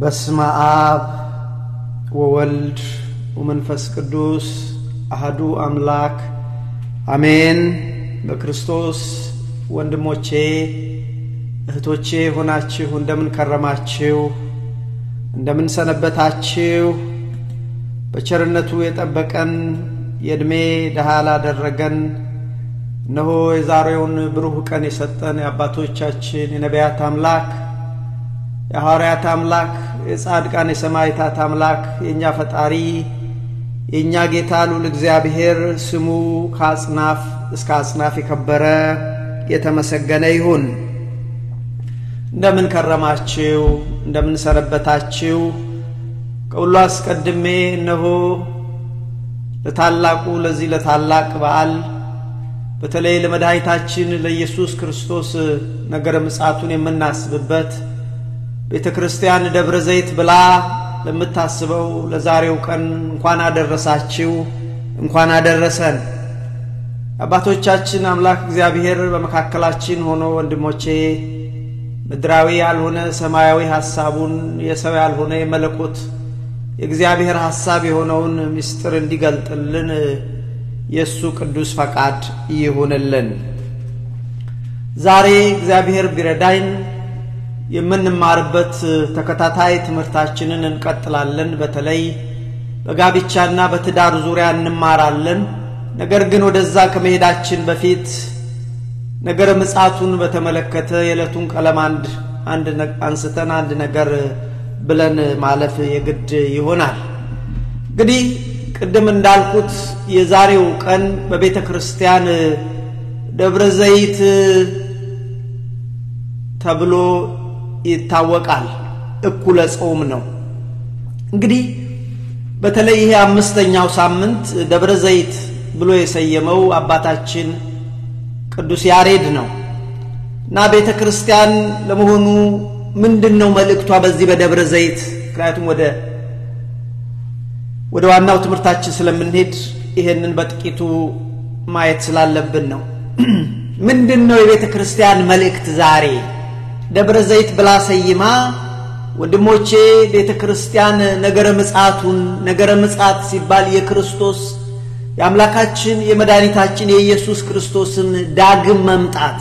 በስመ አብ ወወልድ ወመንፈስ ቅዱስ አሐዱ አምላክ አሜን። በክርስቶስ ወንድሞቼ እህቶቼ ሆናችሁ እንደምን ከረማችሁ? እንደምን ሰነበታችሁ? በቸርነቱ የጠበቀን የእድሜ ደሃ ላደረገን እነሆ የዛሬውን ብሩህ ቀን የሰጠን የአባቶቻችን የነቢያት አምላክ የሐዋርያት አምላክ የጻድቃን የሰማዕታት አምላክ የኛ ፈጣሪ የኛ ጌታ ልዑል እግዚአብሔር ስሙ ከአጽናፍ እስከ አጽናፍ የከበረ የተመሰገነ ይሁን። እንደምን ከረማችሁ? እንደምን ሰነበታችሁ? ከሁሉ አስቀድሜ እነሆ ለታላቁ ለዚህ ለታላቅ በዓል በተለይ ለመድኃኒታችን ለኢየሱስ ክርስቶስ ነገረ ምጽአቱን የምናስብበት ቤተክርስቲያን ደብረ ዘይት ብላ ለምታስበው ለዛሬው ቀን እንኳን አደረሳችሁ እንኳን አደረሰን። አባቶቻችን አምላክ እግዚአብሔር በመካከላችን ሆኖ ወንድሞቼ ምድራዊ ያልሆነ ሰማያዊ ሐሳቡን የሰው ያልሆነ የመለኮት የእግዚአብሔር ሐሳብ የሆነውን ምስጢር እንዲገልጥልን የሱ ቅዱስ ፈቃድ ይሁንልን። ዛሬ እግዚአብሔር ቢረዳን የምንማርበት ተከታታይ ትምህርታችንን እንቀጥላለን። በተለይ በጋብቻና በትዳር ዙሪያ እንማራለን። ነገር ግን ወደዛ ከመሄዳችን በፊት ነገረ ምጽአቱን በተመለከተ የዕለቱን ቀለም አንስተን አንድ ነገር ብለን ማለፍ የግድ ይሆናል። እንግዲህ ቅድም እንዳልኩት የዛሬው ቀን በቤተ ክርስቲያን ደብረ ዘይት ተብሎ ይታወቃል። እኩለ ጾም ነው። እንግዲህ በተለይ ይሄ አምስተኛው ሳምንት ደብረ ዘይት ብሎ የሰየመው አባታችን ቅዱስ ያሬድ ነው እና ቤተ ክርስቲያን ለመሆኑ ምንድነው መልእክቷ በዚህ በደብረ ዘይት? ምክንያቱም ወደ ዋናው ትምህርታችን ስለምንሄድ ይሄንን በጥቂቱ ማየት ስላለብን ነው። ምንድነው የቤተ ክርስቲያን መልእክት? ዛሬ ደብረ ዘይት ብላ ሰይማ ወንድሞቼ ቤተ ክርስቲያን ነገረ ምጽአት ሲባል የክርስቶስ የአምላካችን የመድኃኒታችን የኢየሱስ ክርስቶስን ዳግም መምጣት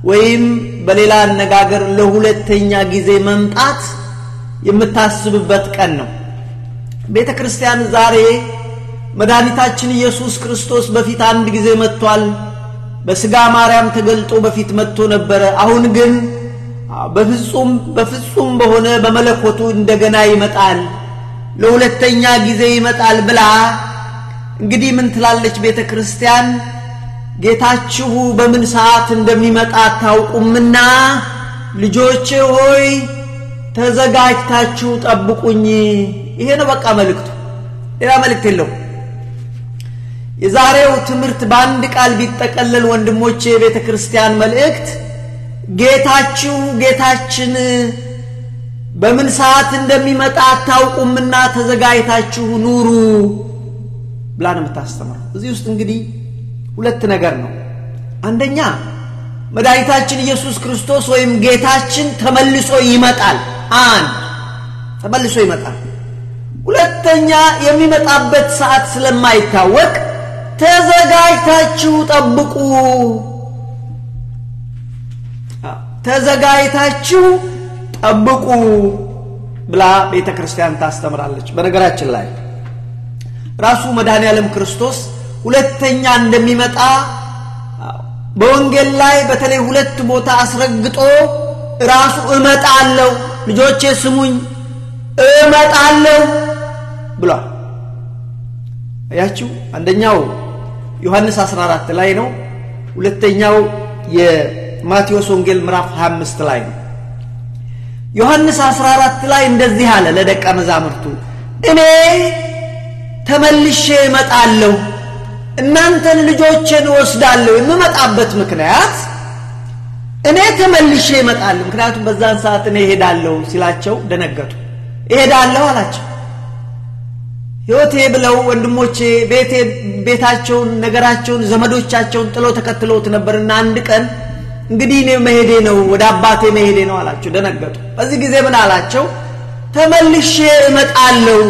ወይም በሌላ አነጋገር ለሁለተኛ ጊዜ መምጣት የምታስብበት ቀን ነው። ቤተ ክርስቲያን ዛሬ መድኃኒታችን ኢየሱስ ክርስቶስ በፊት አንድ ጊዜ መጥቷል። በስጋ ማርያም ተገልጦ በፊት መጥቶ ነበር። አሁን ግን በፍጹም በሆነ በመለኮቱ እንደገና ይመጣል፣ ለሁለተኛ ጊዜ ይመጣል ብላ እንግዲህ ምን ትላለች ቤተ ክርስቲያን? ጌታችሁ በምን ሰዓት እንደሚመጣ አታውቁምና ልጆቼ ሆይ ተዘጋጅታችሁ ጠብቁኝ። ይሄ ነው በቃ መልእክቱ፣ ሌላ መልእክት የለውም። የዛሬው ትምህርት በአንድ ቃል ቢጠቀለል ወንድሞቼ የቤተ ክርስቲያን መልእክት ጌታችን በምን ሰዓት እንደሚመጣ አታውቁምና ተዘጋጅታችሁ ኑሩ ብላ ነው የምታስተምረው። እዚህ ውስጥ እንግዲህ ሁለት ነገር ነው። አንደኛ መድኃኒታችን ኢየሱስ ክርስቶስ ወይም ጌታችን ተመልሶ ይመጣል። ተመልሶ ይመጣል። ሁለተኛ የሚመጣበት ሰዓት ስለማይታወቅ ተዘጋጅታችሁ ጠብቁ፣ ተዘጋጅታችሁ ጠብቁ ብላ ቤተ ክርስቲያን ታስተምራለች። በነገራችን ላይ ራሱ መድኃኒዓለም ክርስቶስ ሁለተኛ እንደሚመጣ በወንጌል ላይ በተለይ ሁለት ቦታ አስረግጦ ራሱ እመጣለሁ፣ ልጆቼ ስሙኝ፣ እመጣለሁ ብሏል። አያችሁ፣ አንደኛው ዮሐንስ 14 ላይ ነው። ሁለተኛው የማቴዎስ ወንጌል ምዕራፍ 25 ላይ ነው። ዮሐንስ 14 ላይ እንደዚህ አለ ለደቀ መዛሙርቱ፣ እኔ ተመልሼ እመጣለሁ፣ እናንተን ልጆቼን ወስዳለሁ። የምመጣበት ምክንያት እኔ ተመልሼ እመጣለሁ። ምክንያቱም በዛን ሰዓት እኔ ሄዳለሁ ሲላቸው ደነገጡ። እሄዳለሁ አላቸው። ሕይወቴ ብለው ወንድሞቼ ቤታቸውን ነገራቸውን ዘመዶቻቸውን ጥለው ተከትለውት ነበርና አንድ ቀን እንግዲህ እኔ መሄዴ ነው ወደ አባቴ መሄዴ ነው አላቸው። ደነገጡ። በዚህ ጊዜ ምን አላቸው? ተመልሼ እመጣለሁ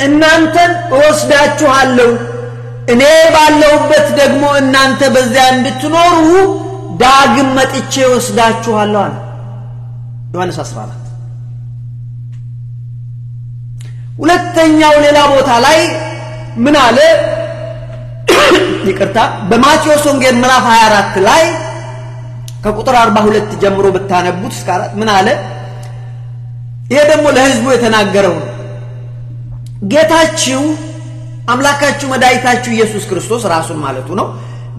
እናንተን እወስዳችኋለሁ እኔ ባለሁበት ደግሞ እናንተ በዚያ እንድትኖሩ ዳግም መጥቼ እወስዳችኋለሁ አለ ዮሐንስ 14 ሁለተኛው ሌላ ቦታ ላይ ምን አለ ይቅርታ በማቴዎስ ወንጌል ምዕራፍ 24 ላይ ከቁጥር 42 ጀምሮ በታነቡት እስከ 4 ምን አለ ይሄ ደግሞ ለህዝቡ የተናገረው ጌታችሁ አምላካችሁ መድኃኒታችሁ ኢየሱስ ክርስቶስ ራሱን ማለቱ ነው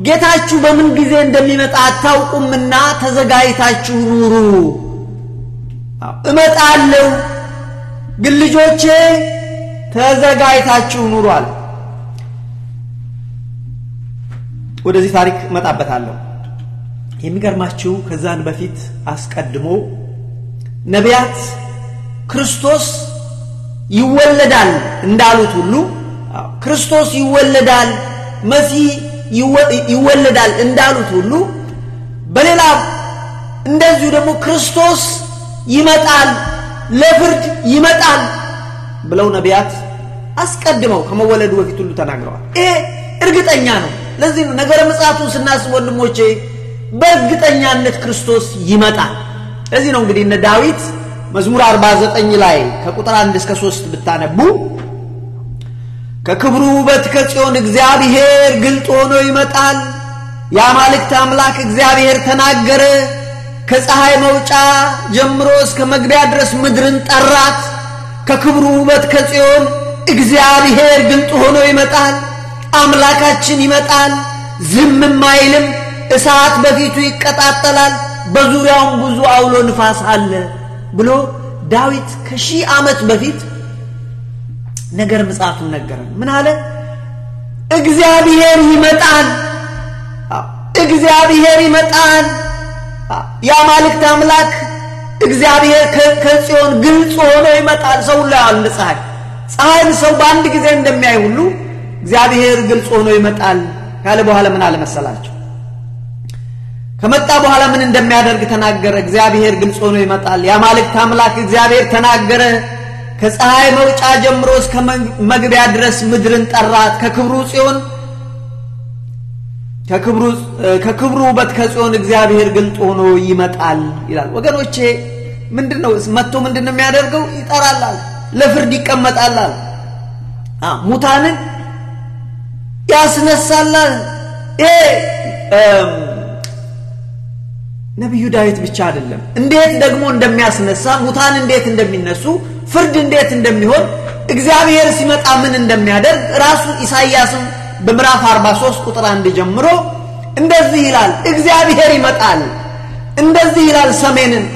ጌታችሁ በምን ጊዜ እንደሚመጣ አታውቁምና ተዘጋጅታችሁ ኑሩ እመጣለሁ ግን ልጆቼ ተዘጋጅታችሁ ኑሩ አለ ወደዚህ ታሪክ መጣበታለሁ የሚገርማችሁ ከዛን በፊት አስቀድሞ ነቢያት ክርስቶስ ይወለዳል እንዳሉት ሁሉ ክርስቶስ ይወለዳል መሲህ ይወለዳል እንዳሉት ሁሉ በሌላ እንደዚሁ ደግሞ ክርስቶስ ይመጣል ለፍርድ ይመጣል ብለው ነቢያት አስቀድመው ከመወለዱ በፊት ሁሉ ተናግረዋል ይሄ እርግጠኛ ነው ለዚህ ነው ነገረ ምጽአቱን ስናስብ ወንድሞቼ በእርግጠኛነት ክርስቶስ ይመጣል ለዚህ ነው እንግዲህ እነ ዳዊት መዝሙር 49 ላይ ከቁጥር 1 እስከ 3 ብታነቡ ከክብሩ ውበት ከጽዮን እግዚአብሔር ግልጥ ሆኖ ይመጣል የአማልክት አምላክ እግዚአብሔር ተናገረ ከፀሐይ መውጫ ጀምሮ እስከ መግቢያ ድረስ ምድርን ጠራት ከክብሩ ውበት ከጽዮን እግዚአብሔር ግልጥ ሆኖ ይመጣል አምላካችን ይመጣል ዝምም አይልም እሳት በፊቱ ይቀጣጠላል በዙሪያው ብዙ አውሎ ንፋስ አለ ብሎ ዳዊት ከሺህ ዓመት በፊት ነገር ምጽአቱን ነገረን ምን አለ እግዚአብሔር ይመጣል እግዚአብሔር ይመጣል የአማልክት አምላክ እግዚአብሔር ከጽዮን ግልጽ ሆኖ ይመጣል ሰው ላይ አለ ፀሐይን ሰው በአንድ ጊዜ እንደሚያይ ሁሉ እግዚአብሔር ግልጽ ሆኖ ይመጣል ካለ በኋላ ምን አለ መሰላችሁ ከመጣ በኋላ ምን እንደሚያደርግ ተናገረ እግዚአብሔር ግልጽ ሆኖ ይመጣል የአማልክት አምላክ እግዚአብሔር ተናገረ ከፀሐይ መውጫ ጀምሮ እስከ መግቢያ ድረስ ምድርን ጠራት ከክብሩ ውበት ከጽዮን እግዚአብሔር ግልጥ ሆኖ ይመጣል ይላል ወገኖቼ ምንድነው መጥቶ ምንድነው የሚያደርገው ይጠራላል ለፍርድ ይቀመጣላል ሙታንን ያስነሳላል ነብዩ ዳዊት ብቻ አይደለም እንዴት ደግሞ እንደሚያስነሳ ሙታን እንዴት እንደሚነሱ ፍርድ እንዴት እንደሚሆን እግዚአብሔር ሲመጣ ምን እንደሚያደርግ ራሱ ኢሳይያስም በምዕራፍ 43 ቁጥር 1 ጀምሮ እንደዚህ ይላል እግዚአብሔር ይመጣል እንደዚህ ይላል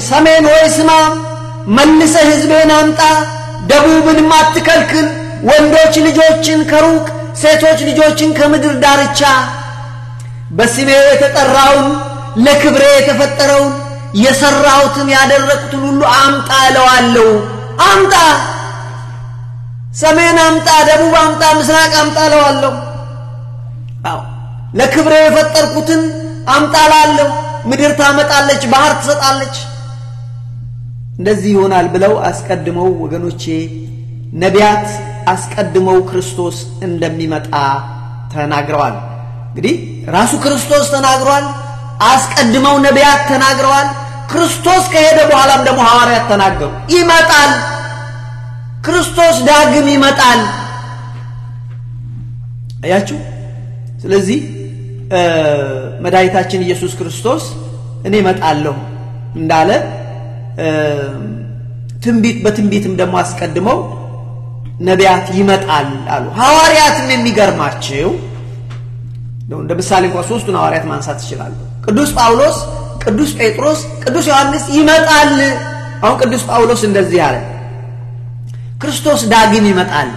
ሰሜን ሆይ ስማ መልሰህ ሕዝቤን አምጣ ደቡብን አትከልክል ወንዶች ልጆችን ከሩቅ ሴቶች ልጆችን ከምድር ዳርቻ በስሜ የተጠራውን ለክብሬ የተፈጠረውን የሰራውትን ያደረኩትን ሁሉ አምጣ እለዋለሁ አምጣ ሰሜን አምጣ ደቡብ አምጣ ምስራቅ አምጣ እለዋለሁ ለክብሬ የፈጠርኩትን አምጣ እላለሁ ምድር ታመጣለች ባህር ትሰጣለች እንደዚህ ይሆናል ብለው አስቀድመው ወገኖቼ ነቢያት አስቀድመው ክርስቶስ እንደሚመጣ ተናግረዋል እንግዲህ ራሱ ክርስቶስ ተናግሯል አስቀድመው ነቢያት ተናግረዋል ክርስቶስ ከሄደ በኋላም ደግሞ ሐዋርያት ተናገሩ ይመጣል ክርስቶስ ዳግም ይመጣል አያችሁ ስለዚህ መድኃኒታችን ኢየሱስ ክርስቶስ እኔ እመጣለሁ እንዳለ በትንቢትም ደግሞ አስቀድመው ነቢያት ይመጣል አሉ ሐዋርያትም የሚገርማቸው እንደ ምሳሌ እንኳን ሶስቱን ሐዋርያት ማንሳት ይችላል ቅዱስ ጳውሎስ ቅዱስ ጴጥሮስ ቅዱስ ዮሐንስ ይመጣል አሁን ቅዱስ ጳውሎስ እንደዚህ ያለ ክርስቶስ ዳግም ይመጣል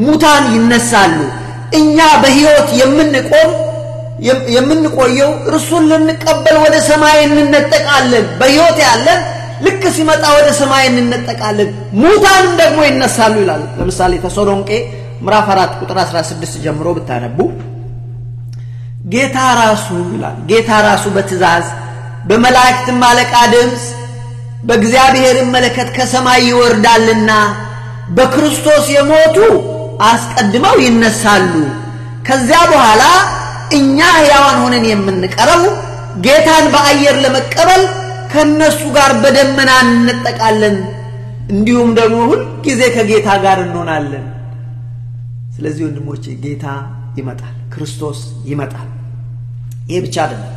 ሙታን ይነሳሉ እኛ በህይወት የምንቆየው እርሱን ልንቀበል ወደ ሰማይ እንነጠቃለን በህይወት ያለን ልክ ሲመጣ ወደ ሰማይ እንነጠቃለን ሙታን ደግሞ ይነሳሉ ይላል ለምሳሌ ተሰሎንቄ ምዕራፍ 4 ቁጥር 16 ጀምሮ ብታነቡ ጌታ ራሱ በትእዛዝ በመላእክት ማለቃ ድምጽ በእግዚአብሔር መለከት ከሰማይ ይወርዳልና በክርስቶስ የሞቱ አስቀድመው ይነሳሉ ከዚያ በኋላ እኛ ሕያዋን ሆነን የምንቀረው ጌታን በአየር ለመቀበል ከነሱ ጋር በደመና እንጠቃለን እንዲሁም ደግሞ ሁሉ ጊዜ ከጌታ ጋር እንሆናለን ስለዚህ ወንድሞቼ ጌታ ይመጣል ክርስቶስ ይመጣል ይሄ ብቻ አይደለም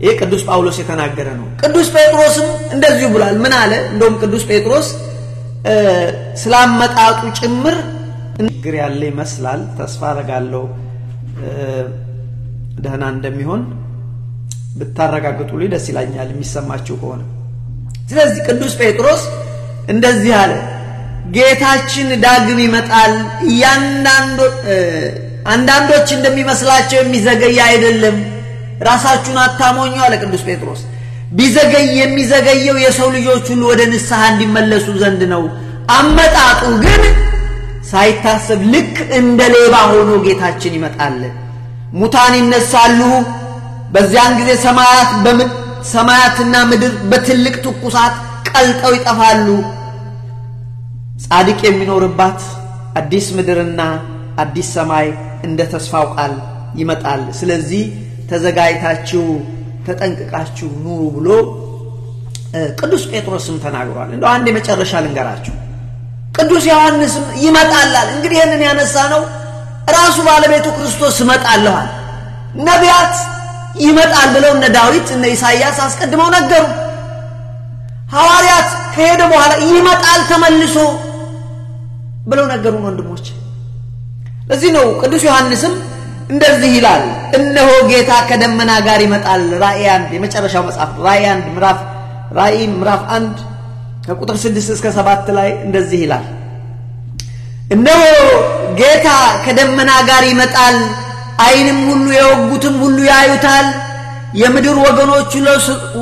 ይሄ ቅዱስ ጳውሎስ የተናገረ ነው ቅዱስ ጴጥሮስም እንደዚሁ ብሏል ምን አለ እንደውም ቅዱስ ጴጥሮስ ስላመጣጡ ጭምር ንግር ያለ ይመስላል ተስፋ አደርጋለሁ ደህና እንደሚሆን ብታረጋግጡልኝ ደስ ይላኛል የሚሰማችሁ ከሆነ ስለዚህ ቅዱስ ጴጥሮስ እንደዚህ አለ ጌታችን ዳግም ይመጣል አንዳንዶች እንደሚመስላቸው የሚዘገይ አይደለም ራሳችሁን አታሞኙ አለ ቅዱስ ጴጥሮስ ቢዘገይ የሚዘገየው የሰው ልጆች ሁሉ ወደ ንስሐ እንዲመለሱ ዘንድ ነው አመጣጡ ግን ሳይታሰብ ልክ እንደ ሌባ ሆኖ ጌታችን ይመጣል ሙታን ይነሳሉ በዚያን ጊዜ ሰማያትና ምድር በትልቅ ትኩሳት ቀልጠው ይጠፋሉ ጻድቅ የሚኖርባት አዲስ ምድርና አዲስ ሰማይ እንደ ተስፋው ቃል ይመጣል ስለዚህ ተዘጋጅታችሁ ተጠንቅቃችሁ ኑሩ ብሎ ቅዱስ ጴጥሮስም ተናግሯል እንደው አንድ የመጨረሻ ልንገራችሁ ቅዱስ ዮሐንስም ይመጣላል እንግዲህ ይሄንን ያነሳ ነው ራሱ ባለቤቱ ክርስቶስ ይመጣልዋል ነቢያት ይመጣል ብለው እነ ዳዊት እነ ኢሳይያስ አስቀድመው ነገሩ ሐዋርያት ከሄደ በኋላ ይመጣል ተመልሶ ብለው ነገሩ ወንድሞች ለዚህ ነው ቅዱስ ዮሐንስም እንደዚህ ይላል እነሆ ጌታ ከደመና ጋር ይመጣል ራእይ 1 የመጨረሻው መጽሐፍ ራእይ ምዕራፍ 1 ከቁጥር 6 እስከ 7 ላይ እንደዚህ ይላል እነሆ ጌታ ከደመና ጋር ይመጣል አይንም ሁሉ የወጉትም ሁሉ ያዩታል የምድር ወገኖች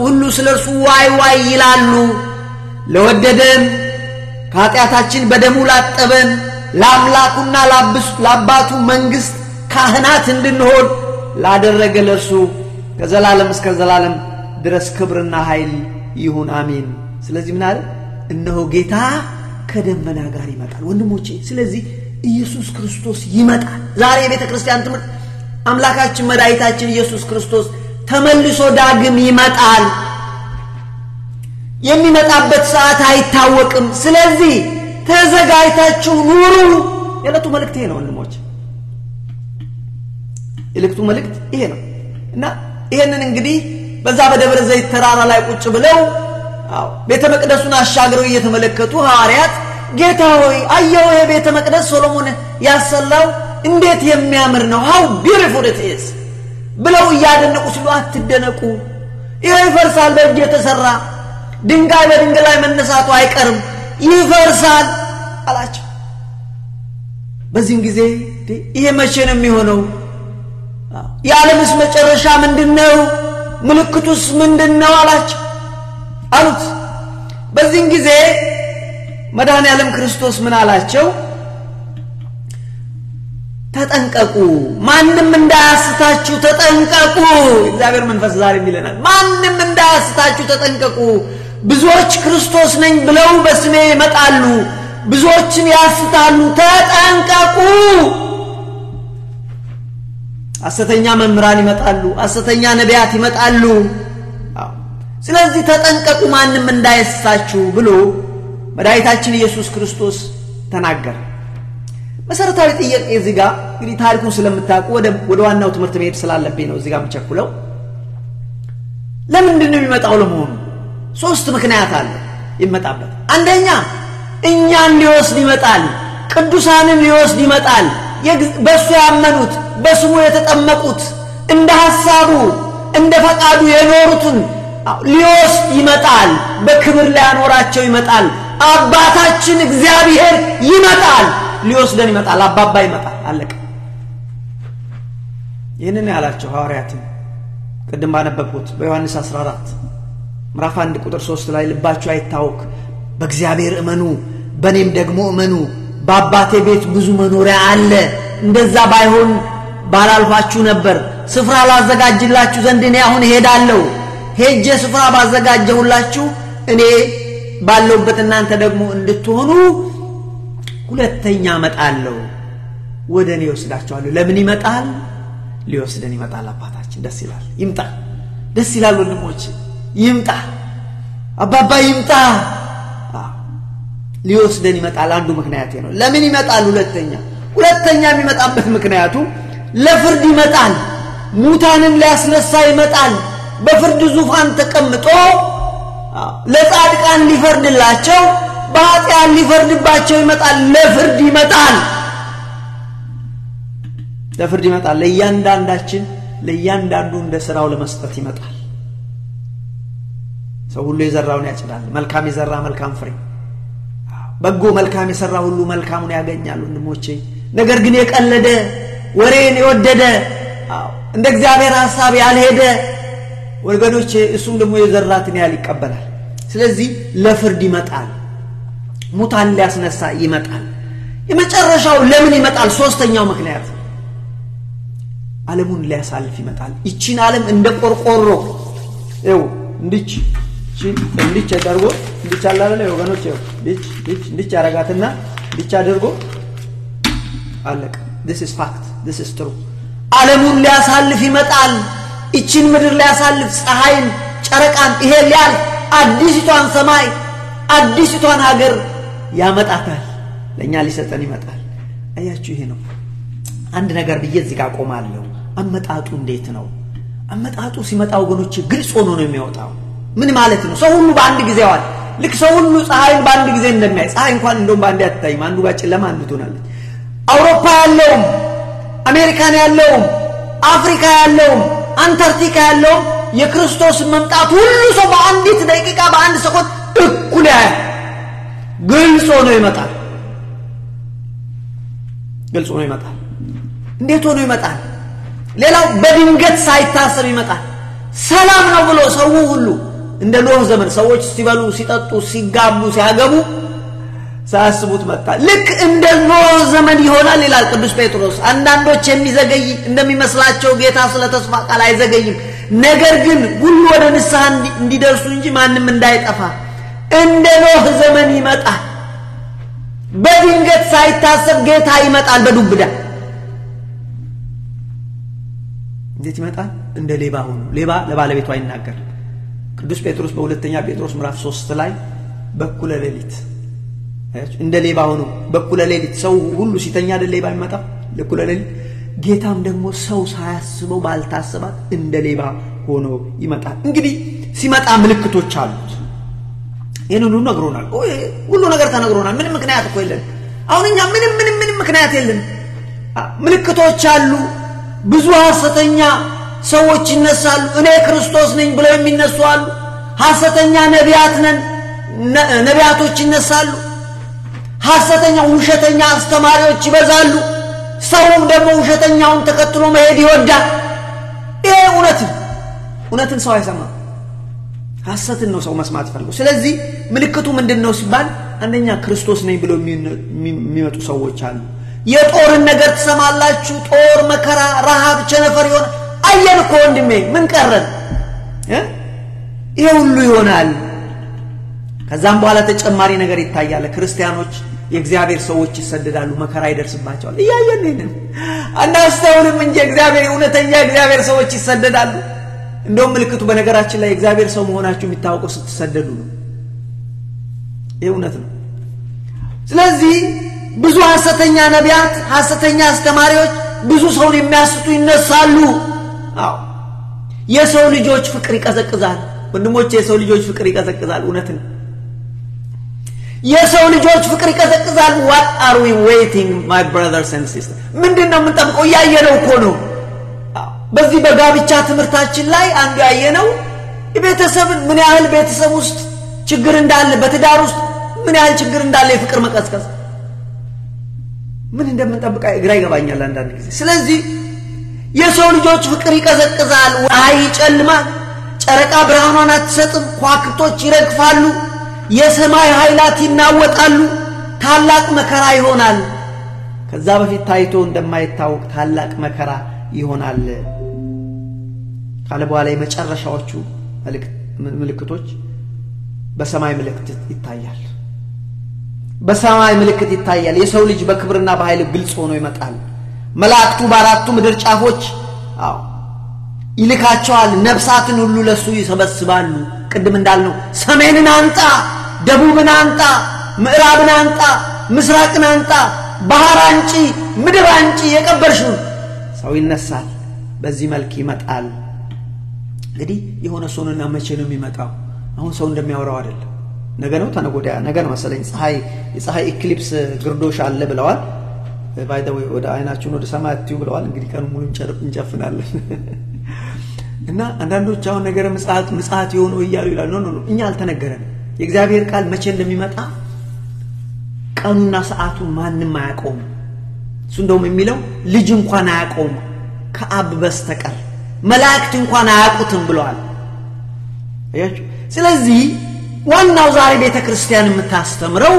ሁሉ ስለርሱ ዋይ ዋይ ይላሉ ለወደደን ከኃጢአታችን በደሙ ላጠበን ለአምላኩና ለአባቱ መንግስት ካህናት እንድንሆን ላደረገ ለርሱ ከዘላለም እስከ ዘላለም ድረስ ክብርና ኃይል ይሁን አሜን ስለዚህ ምን አለ እነሆ ጌታ ከደመና ጋር ይመጣል ወንድሞቼ ስለዚህ ኢየሱስ ክርስቶስ ይመጣል ዛሬ ቤተ ክርስቲያን ትምህርት አምላካችን መድኃኒታችን ኢየሱስ ክርስቶስ ተመልሶ ዳግም ይመጣል የሚመጣበት ሰዓት አይታወቅም ስለዚህ ተዘጋጅታችሁ ኑሩ የዕለቱ መልእክት ይሄ ነው ወንድሞቼ የዕለቱ መልእክት ይሄ ነው እና ይሄንን እንግዲህ በዛ በደብረ ዘይት ተራራ ላይ ቁጭ ብለው ቤተ መቅደሱን አሻግረው እየተመለከቱ ሐዋርያት ጌታ ሆይ አየው የቤተ መቅደስ ሶሎሞን ያሰላው እንዴት የሚያምር ነው how beautiful it is ብለው ያደነቁ ሲሉ አትደነቁ ይሄ ይፈርሳል በእጅ የተሰራ ድንጋይ በድንጋይ ላይ መነሳቱ አይቀርም ይፈርሳል አላቸው በዚህም ጊዜ ይሄ መቼ ነው የሚሆነው የዓለምስ መጨረሻ ምንድነው ምልክቱስ ምንድነው አላቸው አሉት በዚህም ጊዜ መድኃኔዓለም ክርስቶስ ምን አላቸው ተጠንቀቁ ማንንም እንዳያስታችሁ ተጠንቀቁ እግዚአብሔር መንፈስ ዛሬ ይለናል ማንንም እንዳያስታችሁ ተጠንቀቁ ብዙዎች ክርስቶስ ነኝ ብለው በስሜ ይመጣሉ ብዙዎችን ያስታሉ ተጠንቀቁ ሐሰተኛ መምህራን ይመጣሉ ሐሰተኛ ነቢያት ይመጣሉ ስለዚህ ተጠንቀቁ ማንንም እንዳያስታችሁ ብሎ መድኃኒታችን ኢየሱስ ክርስቶስ ተናገረ መሰረታዊ ጥያቄ እዚህ ጋር እንግዲህ ታሪኩን ስለምታውቁ ወደ ዋናው ትምህርት መሄድ ስላለብኝ ነው እዚህ ጋር መቸኩለው ለምን እንደሚመጣው ለመሆኑ ሶስት ምክንያት አለ ይመጣበት አንደኛ እኛን ሊወስድ ይመጣል ቅዱሳንን ሊወስድ ይመጣል በሱ ያመኑት በስሙ የተጠመቁት እንደ ሐሳቡ እንደ ፈቃዱ የኖሩትን ሊወስድ ይመጣል በክብር ሊያኖራቸው ይመጣል አባታችን እግዚአብሔር ይመጣል ሊወስደን ይመጣል አባባ ይመጣል አለቀ ይሄንን ያላቸው ሐዋርያትን ቅድም ባነበብኩት በዮሐንስ 14 ምዕራፍ 1 ቁጥር 3 ላይ ልባችሁ አይታወክ በእግዚአብሔር እመኑ በኔም ደግሞ እመኑ በአባቴ ቤት ብዙ መኖሪያ አለ እንደዛ ባይሆን ባላልፋችሁ ነበር ስፍራ ላዘጋጅላችሁ ዘንድ እኔ አሁን ሄዳለሁ ሄጄ ስፍራ ባዘጋጀሁላችሁ እኔ ባለውበት እናንተ ደግሞ እንድትሆኑ ሁለተኛ መጣለው ወደኔ ይወስዳቸዋል ለምን ይመጣል ሊወስደን ይመጣል አባታችን ደስ ይላል ይምጣ ደስ ይላል ወንድሞች ይምጣ አባባ ይምጣ ሊወስደን ይመጣል አንዱ ምክንያት ነው ለምን ይመጣል ሁለተኛ የሚመጣበት ምክንያቱ ለፍርድ ይመጣል ሙታንን ሊያስነሳ ይመጣል በፍርድ ዙፋን ተቀምጦ ለጻድቃን ሊፈርድላቸው በኃጢአን ሊፈርድባቸው ይመጣል ለፍርድ ይመጣል ለእያንዳንዳችን ለእያንዳንዱ እንደ ሥራው ለመስጠት ይመጣል ሰው ሁሉ የዘራውን ያጭዳል መልካም የዘራ መልካም ፍሬ በጎ መልካም የሰራ ሁሉ መልካሙን ያገኛል ወንድሞቼ ነገር ግን የቀለደ ወሬን የወደደ እንደ እግዚአብሔር ሐሳብ ያልሄደ ወገኖቼ እሱም ደግሞ የዘራትን ያል ይቀበላል ስለዚህ ለፍርድ ይመጣል ሙታን ሊያስነሳ ይመጣል የመጨረሻው ለምን ይመጣል ሶስተኛው ምክንያት ዓለሙን ሊያሳልፍ ይመጣል እቺን ዓለም እንደ ቆርቆሮ እንዲች አድርጎ እንዲች አላለ ወገኖቼ እንዲች አረጋትና እንዲች አድርጎ አለቀ this is fact this is true ዓለሙን ሊያሳልፍ ይመጣል እቺን ምድር ሊያሳልፍ ፀሐይን ጨረቃን ይሄ ሊያል አዲስቷን ሰማይ አዲስቷን ሀገር ያመጣታል ለኛ ሊሰጠን ይመጣል አያችሁ ይሄ ነው አንድ ነገር በየዚህ ጋር ቆማለሁ አመጣጡ እንዴት ነው አመጣጡ ሲመጣ ወገኖች ግልጽ ሆኖ ነው የሚወጣው ምን ማለት ነው ሰው ሁሉ በአንድ ጊዜ ዋል ልክ ሰው ሁሉ ፀሐይን በአንድ ጊዜ እንደሚያይ ፀሐይ እንኳን እንደውም በአንድ ያታይ ማንዱ ጋር ጨለማ አንዱ ትሆናለች አውሮፓ ያለው አሜሪካን ያለው አፍሪካ ያለው አንታርክቲካ ያለው የክርስቶስ መምጣት ሁሉ ሰው በአንዲት ደቂቃ በአንድ ሰኮንድ እኩል ያያል ግልጽ ሆኖ ይመጣል እንዴት ሆኖ ይመጣል ሌላው በድንገት ሳይታሰብ ይመጣል ሰላም ነው ብሎ ሰው ሁሉ እንደ ኖህ ዘመን ሰዎች ሲበሉ ሲጠጡ ሲጋቡ ሲያገቡ ሳያስቡት መጣ ልክ እንደ ኖህ ዘመን ይሆናል ይላል ቅዱስ ጴጥሮስ አንዳንዶች የሚዘገይ እንደሚመስላቸው ጌታ ስለ ተስፋ ቃል አይዘገይም ነገር ግን ሁሉ ወደ ንስሐ እንዲደርሱ እንጂ ማንንም እንዳይጠፋ እንደ ኖህ ዘመን ይመጣል በድንገት ሳይታሰብ ጌታ ይመጣል በዱብዳ እንዴት ይመጣል እንደ ሌባ ሆኖ ሌባ ለባለቤቱ አይናገር ቅዱስ ጴጥሮስ በሁለተኛ ጴጥሮስ ምዕራፍ 3 ላይ በኩለ ሌሊት እንደ ሌባ ሆኖ በኩለ ሌሊት ሰው ሁሉ ሲተኛ አይደል ሌባ ይመጣ ለኩለ ሌሊት ጌታም ደግሞ ሰው ሳያስበው ባልታሰባት እንደ ሌባ ሆኖ ይመጣል እንግዲህ ሲመጣ ምልክቶች አሉት ይሄን ሁሉ ነግሮናል ሁሉ ነገር ተነግሮናል ምንም ምክንያት እኮ የለም አሁንኛ ምንም ምክንያት የለም ምልክቶች አሉ ብዙ ሐሰተኛ ሰዎች ይነሳሉ እኔ ክርስቶስ ነኝ ብለው የሚነሱ አሉ ሐሰተኛ ነቢያቶች ይነሳሉ ሐሰተኛ ውሸተኛ አስተማሪዎች ይበዛሉ ሰውም ደግሞ ውሸተኛውን ተከትሎ መሄድ ይወዳል ይሄ እውነትን ሰው አይሰማም ሐሰትን ነው ሰው መስማት ፈልገው ስለዚህ ምልክቱ ምንድነው ሲባል አንደኛ ክርስቶስ ነኝ ብለው የሚመጡ ሰዎች አሉ የጦርን ነገር ተሰማላችሁ ጦር መከራ ረሃብ ቸነፈር ይሆን አየን እኮ ወንድሜ ምን ቀረን ይሄ ሁሉ ይሆናል ከዛም በኋላ ተጨማሪ ነገር ይታያል ክርስቲያኖች የእግዚአብሔር ሰዎች ይሰደዳሉ መከራ ይደርስባቸዋል ያየን ይሄን አንዳስተውልም እንጂ እግዚአብሔር እውነተኛ እግዚአብሔር ሰዎች ይሰደዳሉ እንደውም ምልክቱ በነገራችን ላይ እግዚአብሔር ሰው መሆናችሁ የሚታወቀው ስትሰደዱ ነው ይሄ እውነት ነው ስለዚህ ብዙ ሐሰተኛ ነቢያት ሐሰተኛ አስተማሪዎች ብዙ ሰውን የሚያስቱ ይነሳሉ የሰው ልጆች ፍቅር ይቀዘቅዛል ወንድሞቼ የሰው ልጆች ፍቅር ይቀዘቅዛል እውነት ነው የሰው ልጆች ፍቅር ይቀዘቅዛል what are we waiting my brothers and sisters ምንድነው የምንጠብቀው ያየነው እኮ ነው በዚህ በጋብቻ ትምህርታችን ላይ አንዱ ያየነው የቤተሰብን ምን ያህል ቤተሰብ ውስጥ ችግር እንዳለ በትዳር ውስጥ ምን ያህል ችግር እንዳለ የፍቅር መቀዝቀዝ ምን እንደምንጠብቀው ግራ ይገባኛል አንዳንድ ጊዜ ስለዚህ የሰው ልጆች ፍቅር ይቀዘቅዛል አይጨልማል ጨረቃ ብርሃኗን አትሰጥም ከዋክብቶች ይረግፋሉ የሰማይ ኃይላት ይናወጣሉ ታላቅ መከራ ይሆናል ከዛ በፊት ታይቶ እንደማይታወቅ ታላቅ መከራ ይሆናል ካለ በኋላ የመጨረሻዎቹ ምልክቶች በሰማይ ምልክት ይታያል በሰማይ ምልክት ይታያል የሰው ልጅ በክብርና በኃይል ግልጽ ሆኖ ይመጣል መላእክቱ በአራቱ ምድር ጫፎች ይልካቸዋል ነፍሳትን ሁሉ ለሱ ይሰበስባሉ ቅድም እንዳልነው ሰሜንን አንጣ ደቡብን አንጣ ምዕራብን አንጣ ምስራቅን አንጣ ባህር አንጪ ምድር አንጪ የቀበርሽው ሰው ይነሳል በዚህ መልክ ይመጣል እንግዲህ የሆነ ሶንና መቼ ነው የሚመጣው አሁን ሰው እንደሚያወራው አይደለም ነገ ነው ተነጎዳ ነገ ነው መሰለኝ የፀሐይ ኢክሊፕስ ግርዶሽ አለ ብለዋል ባይ ዘ ዌይ ወደ አይናችሁን ወደ ሰማይ አትዩ ብለዋል እንግዲህ ቀን ሙሉ እንጨፍናለን እና አንዳንዶች አሁን ነገር ምጽአት ይሆን ይያሉ ይላል ኖ እኛ አልተነገረንም የእግዚአብሔር ቃል መቼ እንደሚመጣ ቀኑና ሰዓቱን ማንንም አያውቀውም እሱ እንደውም የሚለው ልጅ እንኳን አያውቀውም ከአብ በስተቀር መላእክት እንኳን አያውቁትም ብለዋል አያችሁ ስለዚህ ዋናው ዛሬ ቤተክርስቲያን የምታስተምረው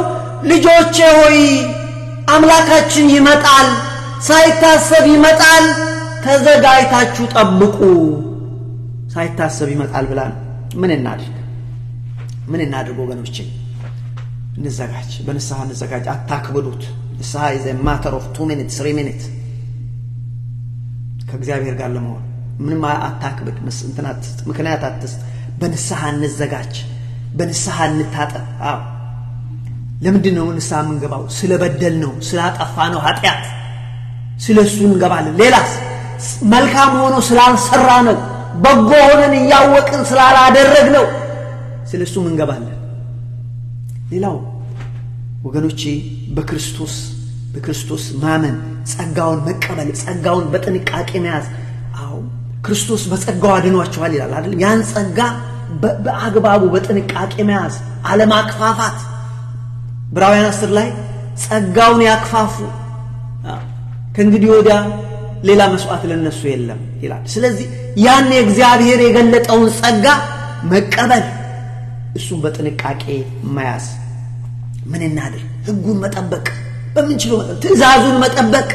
ልጆቼ ሆይ አምላካችን ይመጣል ሳይታሰብ ይመጣል ተዘጋጅታችሁ ጠብቁ ሳይታሰብ ይመጣል ብላ ምን እናድርግ ወገኖቼ እንዘጋጅ በንስሐ እንዘጋጅ አታክብዱት ንስሐ is a matter of 2 minutes 3 minutes ከእግዚአብሔር ጋር ለመሆን ምንም አታክብድ ምክንያት አትስጥ በንስሐ እንዘጋጅ በንስሐ እንታጠብ ለምንድን ነው ንስሐ የምንገባው ስለበደል ነው ስላጠፋ ነው ኃጢያት ስለሱ እንገባለን ሌላስ መልካም ሆኖ ስላልሰራ ነው በጎ ሆነን ያወቅን ስላላደረግ ነው ስለሱ እንገባለን ሌላው ወገኖቼ በክርስቶስ ማመን ጸጋውን መቀበል ጸጋውን በጥንቃቄ መያዝ ክርስቶስ በጸጋው አድኗቸዋል ይላል አይደል ያን ጸጋ በአግባቡ በጥንቃቄ መያዝ አለማክፋፋት ብራውያን 10 ላይ ጸጋውን ያክፋፉ ከእንግዲህ ወዲያ ሌላ መስዋዕት ለነሱ የለም ይላል ስለዚህ ያን የእግዚአብሔር የገለጠውን ጸጋ መቀበል እሱን በጥንቃቄ መያዝ ምን እናድርግ ህጉን መጠበቅ በምንችለው ትእዛዙን መጠበቅ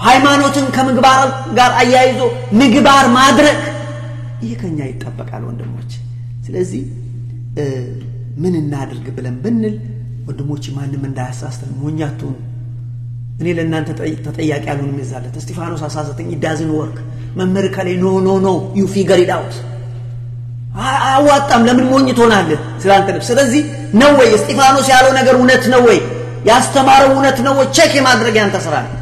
ሃይማኖትን ከምግባር ጋር አያይዞ ምግባር ማድረግ ይሄ ከኛ ይጠበቃል ወንድሞች ስለዚህ ምን እናድርግ ብለን ብንል ወንድሞች ማንንም እንዳያሳስተን ሞኛቱ እኔ ለእናንተ ተጠያቂ ያሉን መዛለት እስጢፋኖስ 19 it doesn't work መምህር ከላይ ኖ you figure it out አዋጣም ለምን ሞኝ ትሆናለህ ስላንተ ነው ስለዚህ ነው ወይ እስጢፋኖስ ያለው ነገር እውነት ነው ወይ ያስተማረው እውነት ነው ወይ ቼክ የማድረግ ያንተ ስራ ነው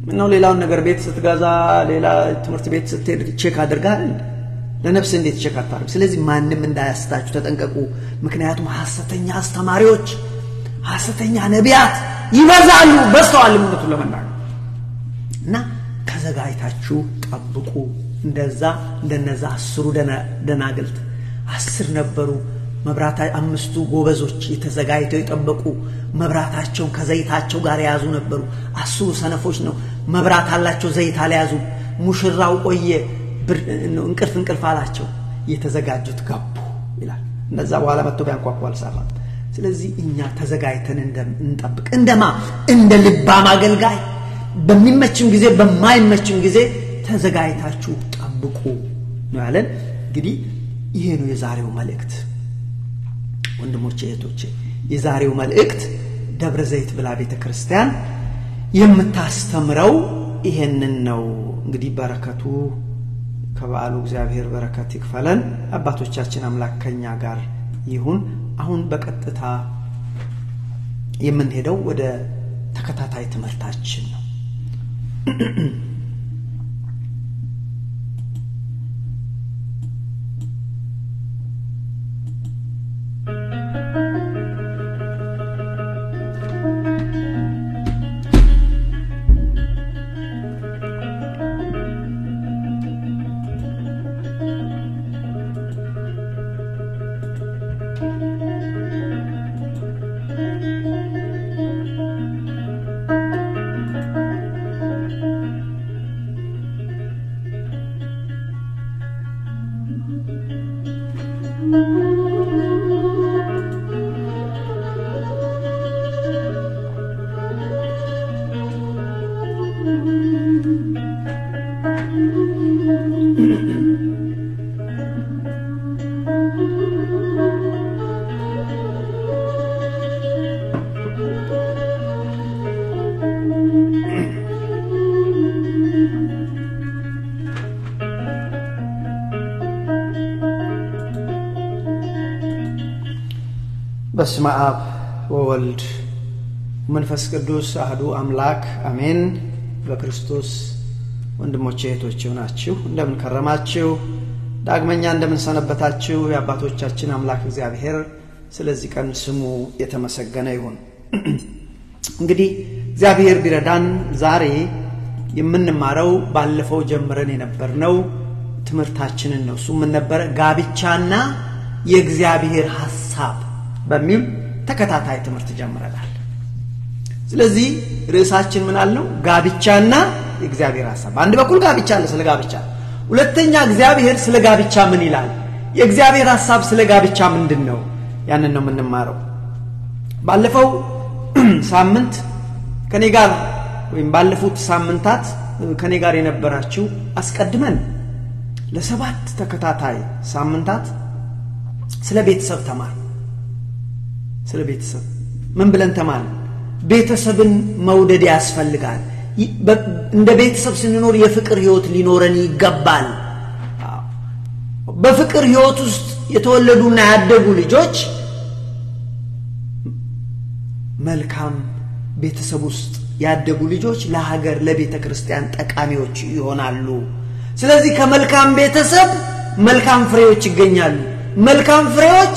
ምነው ሌላውን ነገር ቤት ስትገዛ ሌላ ትምህርት ቤት ስትሄድ ቼክ አድርጋል ለነፍስ እንዴት ቼክ አታርግ ስለዚህ ማንንም እንዳያስታችሁ ተጠንቀቁ ምክንያቱም ሐሰተኛ አስተማሪዎች ሐሰተኛ ነቢያት ይበዛሉ በስተዋል ምንቱ ለመናገር እና ከዘጋይታችሁ ጠብቁ እንደነዛ 10 ደናግልት 10 ነበሩ መብራታ 5ቱ ጎበዞች የተዘጋይተው የጠበቁ መብራታቸውን ከዘይታቸው ጋር ያዙ ነበሩ 10 ሰነፎች ነው መብራት አላቸው ዘይት አልያዙ ሙሽራው ቆየ እንቅልፍ አላቸው የተዘጋጁት ገቡ ይላል እነዛ በኋላ መጥቶ ያንኳኳል ሰራ ስለዚህ እኛ ተዘጋይተን እንጠብቅ እንደ ልባም አገልጋይ በሚመችም ጊዜ በማይመችም ጊዜ ተዘጋይታችሁ ጠብቁ ነው ያለን እንግዲህ ይሄ ነው የዛሬው መልእክት ወንድሞቼ እህቶቼ የዛሬው መልእክት ደብረ ዘይት ብላ ቤተክርስቲያን የምታስተምረው ይሄንን ነው እንግዲህ በረከቱ ከበዓሉ እግዚአብሔር በረከት ይክፈለን አባቶቻችን አምላክ ከኛ ጋር ይሁን አሁን በቀጥታ የምንሄደው ወደ ተከታታይ ትምህርታችን ነው በስመ አብ ወወልድ መንፈስ ቅዱስ አሐዱ አምላክ አሜን። በክርስቶስ ወንድሞቼ እህቶቼ ናችሁ እንደምን ከረማችሁ? ዳግመኛ እንደምን ሰነበታችሁ? የአባቶቻችን አምላክ እግዚአብሔር ስለዚህ ቀን ስሙ የተመሰገነ ይሁን። እንግዲህ እግዚአብሔር ቢረዳን ዛሬ የምንማረው ባለፈው ጀምረን የነበርነው ትምህርታችንን ነው። እሱ ምን ነበር? ጋብቻና የእግዚአብሔር ሐሳብ በሚል ተከታታይ ትምህርት ጀምረናል። ስለዚህ ርዕሳችን ምን አለው? ጋብቻና የእግዚአብሔር ሐሳብ። አንድ በኩል ጋብቻ አለ፣ ስለ ጋብቻ። ሁለተኛ እግዚአብሔር ስለ ጋብቻ ምን ይላል? የእግዚአብሔር ሐሳብ ስለ ጋብቻ ምንድነው? ያንን ነው የምንማረው። ባለፈው ሳምንት ከኔ ጋር ወይም ባለፉት ሳምንታት ከኔ ጋር የነበራችሁ አስቀድመን ለሰባት ተከታታይ ሳምንታት ስለ ቤተሰብ ተማር። ስለ ቤተሰብ ምን ብለን ተማር? ቤተሰብን መውደድ ያስፈልጋል። እንደ ቤተሰብ ስንኖር የፍቅር ህይወት ሊኖረን ይገባል። በፍቅር ህይወት ውስጥ የተወለዱና ያደጉ ልጆች መልካም ቤተሰብ ውስጥ ያደጉ ልጆች ለሀገር ለቤተ ክርስቲያን ጠቃሚዎች ይሆናሉ። ስለዚህ ከመልካም ቤተሰብ መልካም ፍሬዎች ይገኛሉ። መልካም ፍሬዎች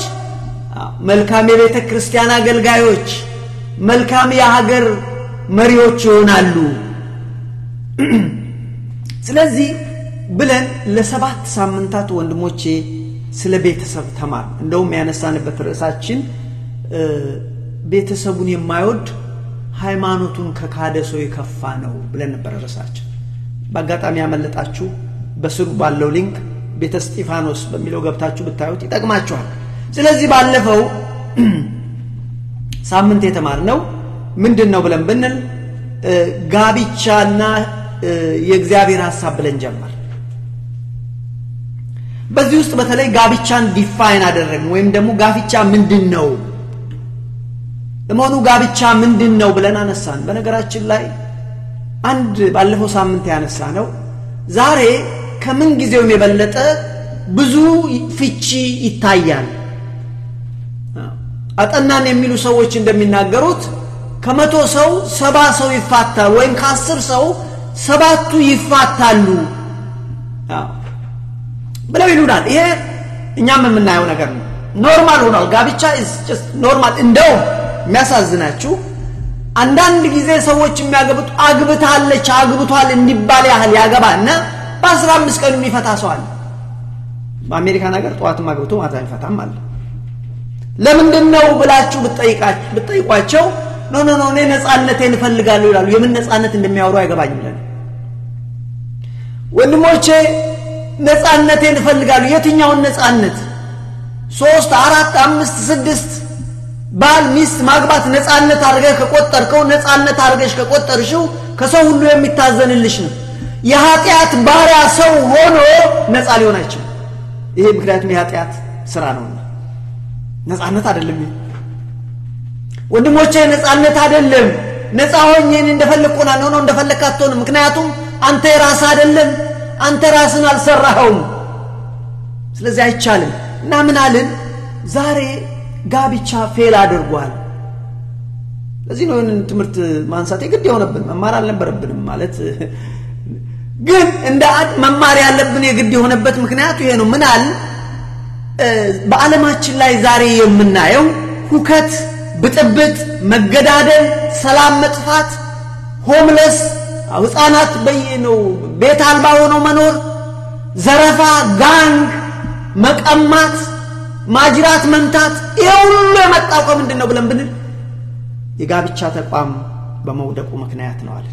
መልካም የቤተ ክርስቲያን አገልጋዮች፣ መልካም የሀገር መሪዎች ይሆናሉ። ስለዚህ ብለን ለሰባት ሳምንታት ወንድሞቼ ስለ ቤተሰብ ተማር። እንደውም ያነሳንበት ርዕሳችን ቤተሰቡን የማይወድ ሃይማኖቱን ከካደ ሰው የከፋ ነው ብለን ነበር ርዕሳችን። በአጋጣሚ ያመለጣችሁ በስሩ ባለው ሊንክ ቤተ እስጢፋኖስ በሚለው ገብታችሁ ብታዩት ይጠቅማችኋል። ስለዚህ ባለፈው ሳምንት የተማርነው ምንድነው ብለን ብንል ጋብቻና የእግዚአብሔር ሐሳብ ብለን ጀመር። በዚህ ውስጥ በተለይ ጋብቻን ዲፋይን አደረግን ወይም ደግሞ ጋብቻ ምንድነው? ለመሆኑ ጋብቻ ምንድነው ብለን አነሳን። በነገራችን ላይ አንድ ባለፈው ሳምንት ያነሳነው ዛሬ ከምን ጊዜውም የበለጠ ብዙ ፍቺ ይታያል። አጠናን የሚሉ ሰዎች እንደሚናገሩት ከመቶ ሰው 70 ሰው ይፋታል ወይም ከ10 ሰው 7ቱ ይፋታሉ ብለው ይሉናል። ይሄ እኛም የምናየው ነገር ነው። ኖርማል ሆኗል። ጋብቻ is just normal። እንደው የሚያሳዝናችሁ አንዳንድ ጊዜ ሰዎች የሚያገቡት አግብታለች አግብቷል እንዲባል ያህል ያገባና በ15 ቀን የሚፈታ ሰው አለ። በአሜሪካ ነገር ጧትም አግብቶ ማታ ይፈታም አለ። ለምንድነው ብላችሁ ብትጠይቋቸው ኖ እኔ ነፃነቴን እፈልጋለሁ ይላሉ። የምን ነፃነት እንደሚያወሩ አይገባኝም። ወንድሞቼ ነፃነቴን እፈልጋለሁ። የትኛውን ነፃነት? 3 4 5 6 ባል ሚስት ማግባት ነፃነት አድርገህ ከቆጠርከው ነፃነት አድርገሽ ከቆጠርሽው ከሰው ሁሉ የሚታዘንልሽ ነው። የኃጢአት ባሪያ ሰው ሆኖ ነፃ ሊሆን አይችልም። ይሄ ምክንያቱም የኃጢአት ስራ ነውና ነፃነት አይደለም። ወንድሞቼ ነፃነት አይደለም። ነፃ ሆኜ እንደፈለኩና ነው እንደፈለካቶን። ምክንያቱም አንተ ራስህ አይደለም፣ አንተ ራስን አልሰራኸውም። ስለዚህ አይቻልም። እና ምን አልን? ዛሬ ጋብቻ ፌል አድርጓል። ለዚህ ነው ትምህርት ማንሳት የግድ የሆነብን። መማር አልነበረብንም ማለት ግን እንደ መማር ያለብን የግድ የሆነበት ምክንያቱ ይሄ ነው። ምን አለ? በዓለማችን ላይ ዛሬ የምናየው ሁከት፣ ብጥብጥ፣ መገዳደል፣ ሰላም መጥፋት፣ ሆምለስ ህፃናት በየነው ቤት አልባ ሆነው መኖር፣ ዘረፋ፣ ጋንግ፣ መቀማት፣ ማጅራት መምታት፣ ይሄ ሁሉ የመጣው ከምንድነው ብለን ብንል የጋብቻ ተቋም በመውደቁ ምክንያት ነው አለ።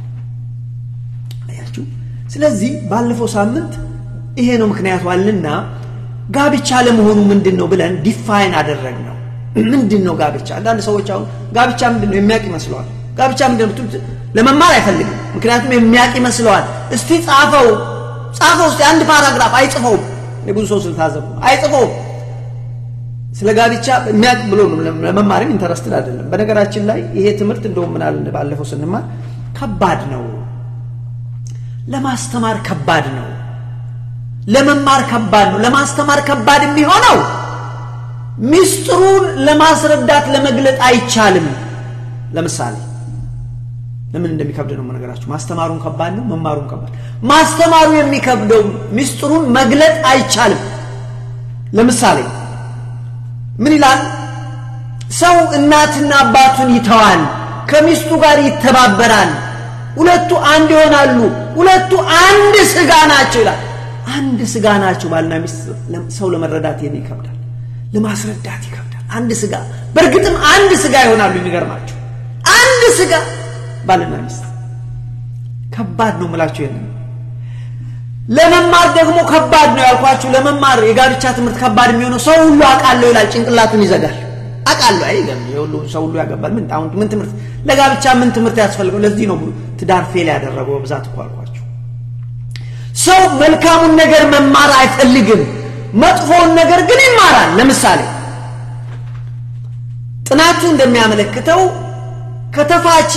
አያችሁ? ስለዚህ ባለፈው ሳምንት ይሄ ነው ምክንያቱ አለና ጋብቻ ለመሆኑ ምንድነው ብለን ዲፋይን አደረግነው። ምንድነው ጋብቻ? አንዳንድ ሰዎች አሁን ጋብቻ ምንድነው የሚያውቅ ይመስለዋል። ጋብቻ ምንድነው ለመማር አይፈልግም። ምክንያቱም የሚያውቅ ይመስለዋል። እስቲ ጻፈው እስቲ አንድ ፓራግራፍ አይጽፈውም። ለብዙ ሰው ስለታዘቡ አይጽፈውም። ስለ ጋብቻ የሚያውቅ ብሎ ለመማርም ኢንተረስትድ አይደለም። በነገራችን ላይ ይሄ ትምህርት እንደውም ምን አለ ባለፈው ስንማር ከባድ ነው። ለማስተማር ከባድ ነው። ለመማር ከባድ ነው። ለማስተማር ከባድ የሚሆነው ሚስጥሩን ለማስረዳት ለመግለጥ አይቻልም ለምሳሌ ለምን እንደሚከብድ ነው ነገራችሁ ማስተማሩን ከባድ ነው መማሩን ከባድ ማስተማሩ የሚከብደው ሚስጥሩን መግለጥ አይቻልም ለምሳሌ ምን ይላል ሰው እናትና አባቱን ይተዋል ከሚስቱ ጋር ይተባበራል ሁለቱ አንድ ይሆናሉ ሁለቱ አንድ ስጋ ናቸው ይላል አንድ ስጋ ናቸው ባልና ሚስት ሰው ለመረዳት ይከብዳል ለማስረዳት ይከብዳል አንድ ስጋ በርግጥም አንድ ስጋ ይሆናሉ የሚገርማችሁ አንድ ስጋ ባልና ሚስት ከባድ ነው ማለት ነው ለመማር ደግሞ ከባድ ነው ያልኳችሁ ለመማር የጋብቻ ትምህርት ከባድ የሚሆነው ሰው ሁሉ አቃለው ይላል ጭንቅላቱን ይዘጋል አቃለው አይደለም ሁሉ ሰው ሁሉ ያገባል ምን ትምህርት ለጋብቻ ምን ትምህርት ያስፈልገው ለዚህ ነው ትዳር ፌል ያደረገው በብዛት አልኳችሁ ሰው መልካሙን ነገር መማር አይፈልግም መጥፎውን ነገር ግን ይማራል ለምሳሌ ጥናቱ እንደሚያመለክተው ከተፋቺ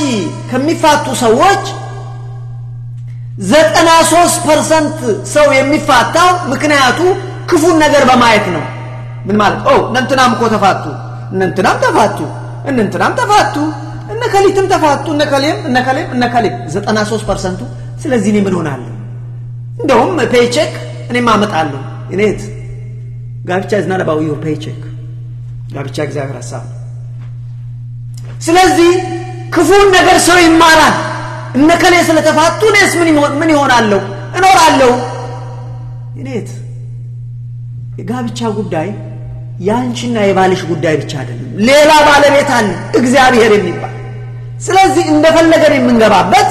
ከሚፋቱ ሰዎች 93% ሰው የሚፋታው ምክንያቱ ክፉን ነገር በማየት ነው ምን ማለት እንንተናም እኮ ተፋቱ እንንተናም ተፋቱ እነከሊትም ተፋቱ እነከሌም 93% ስለዚህ እኔ ምን ሆናለሁ እንደውም ፔይቼክ እኔ ማመጣለሁ እኔት ጋብቻ is not about your paycheck ጋብቻ እግዚአብሔር ሐሳብ ስለዚህ ክፉን ነገር ሰው ይማራል እነከሌ ስለተፋቱ ነስ ምን ይሆናለሁ እኖራለሁ እኔት የጋብቻ ጉዳይ ያንቺና የባልሽ ጉዳይ ብቻ አይደለም ሌላ ባለቤት አለ እግዚአብሔር የሚባል ስለዚህ እንደፈለገን የምንገባበት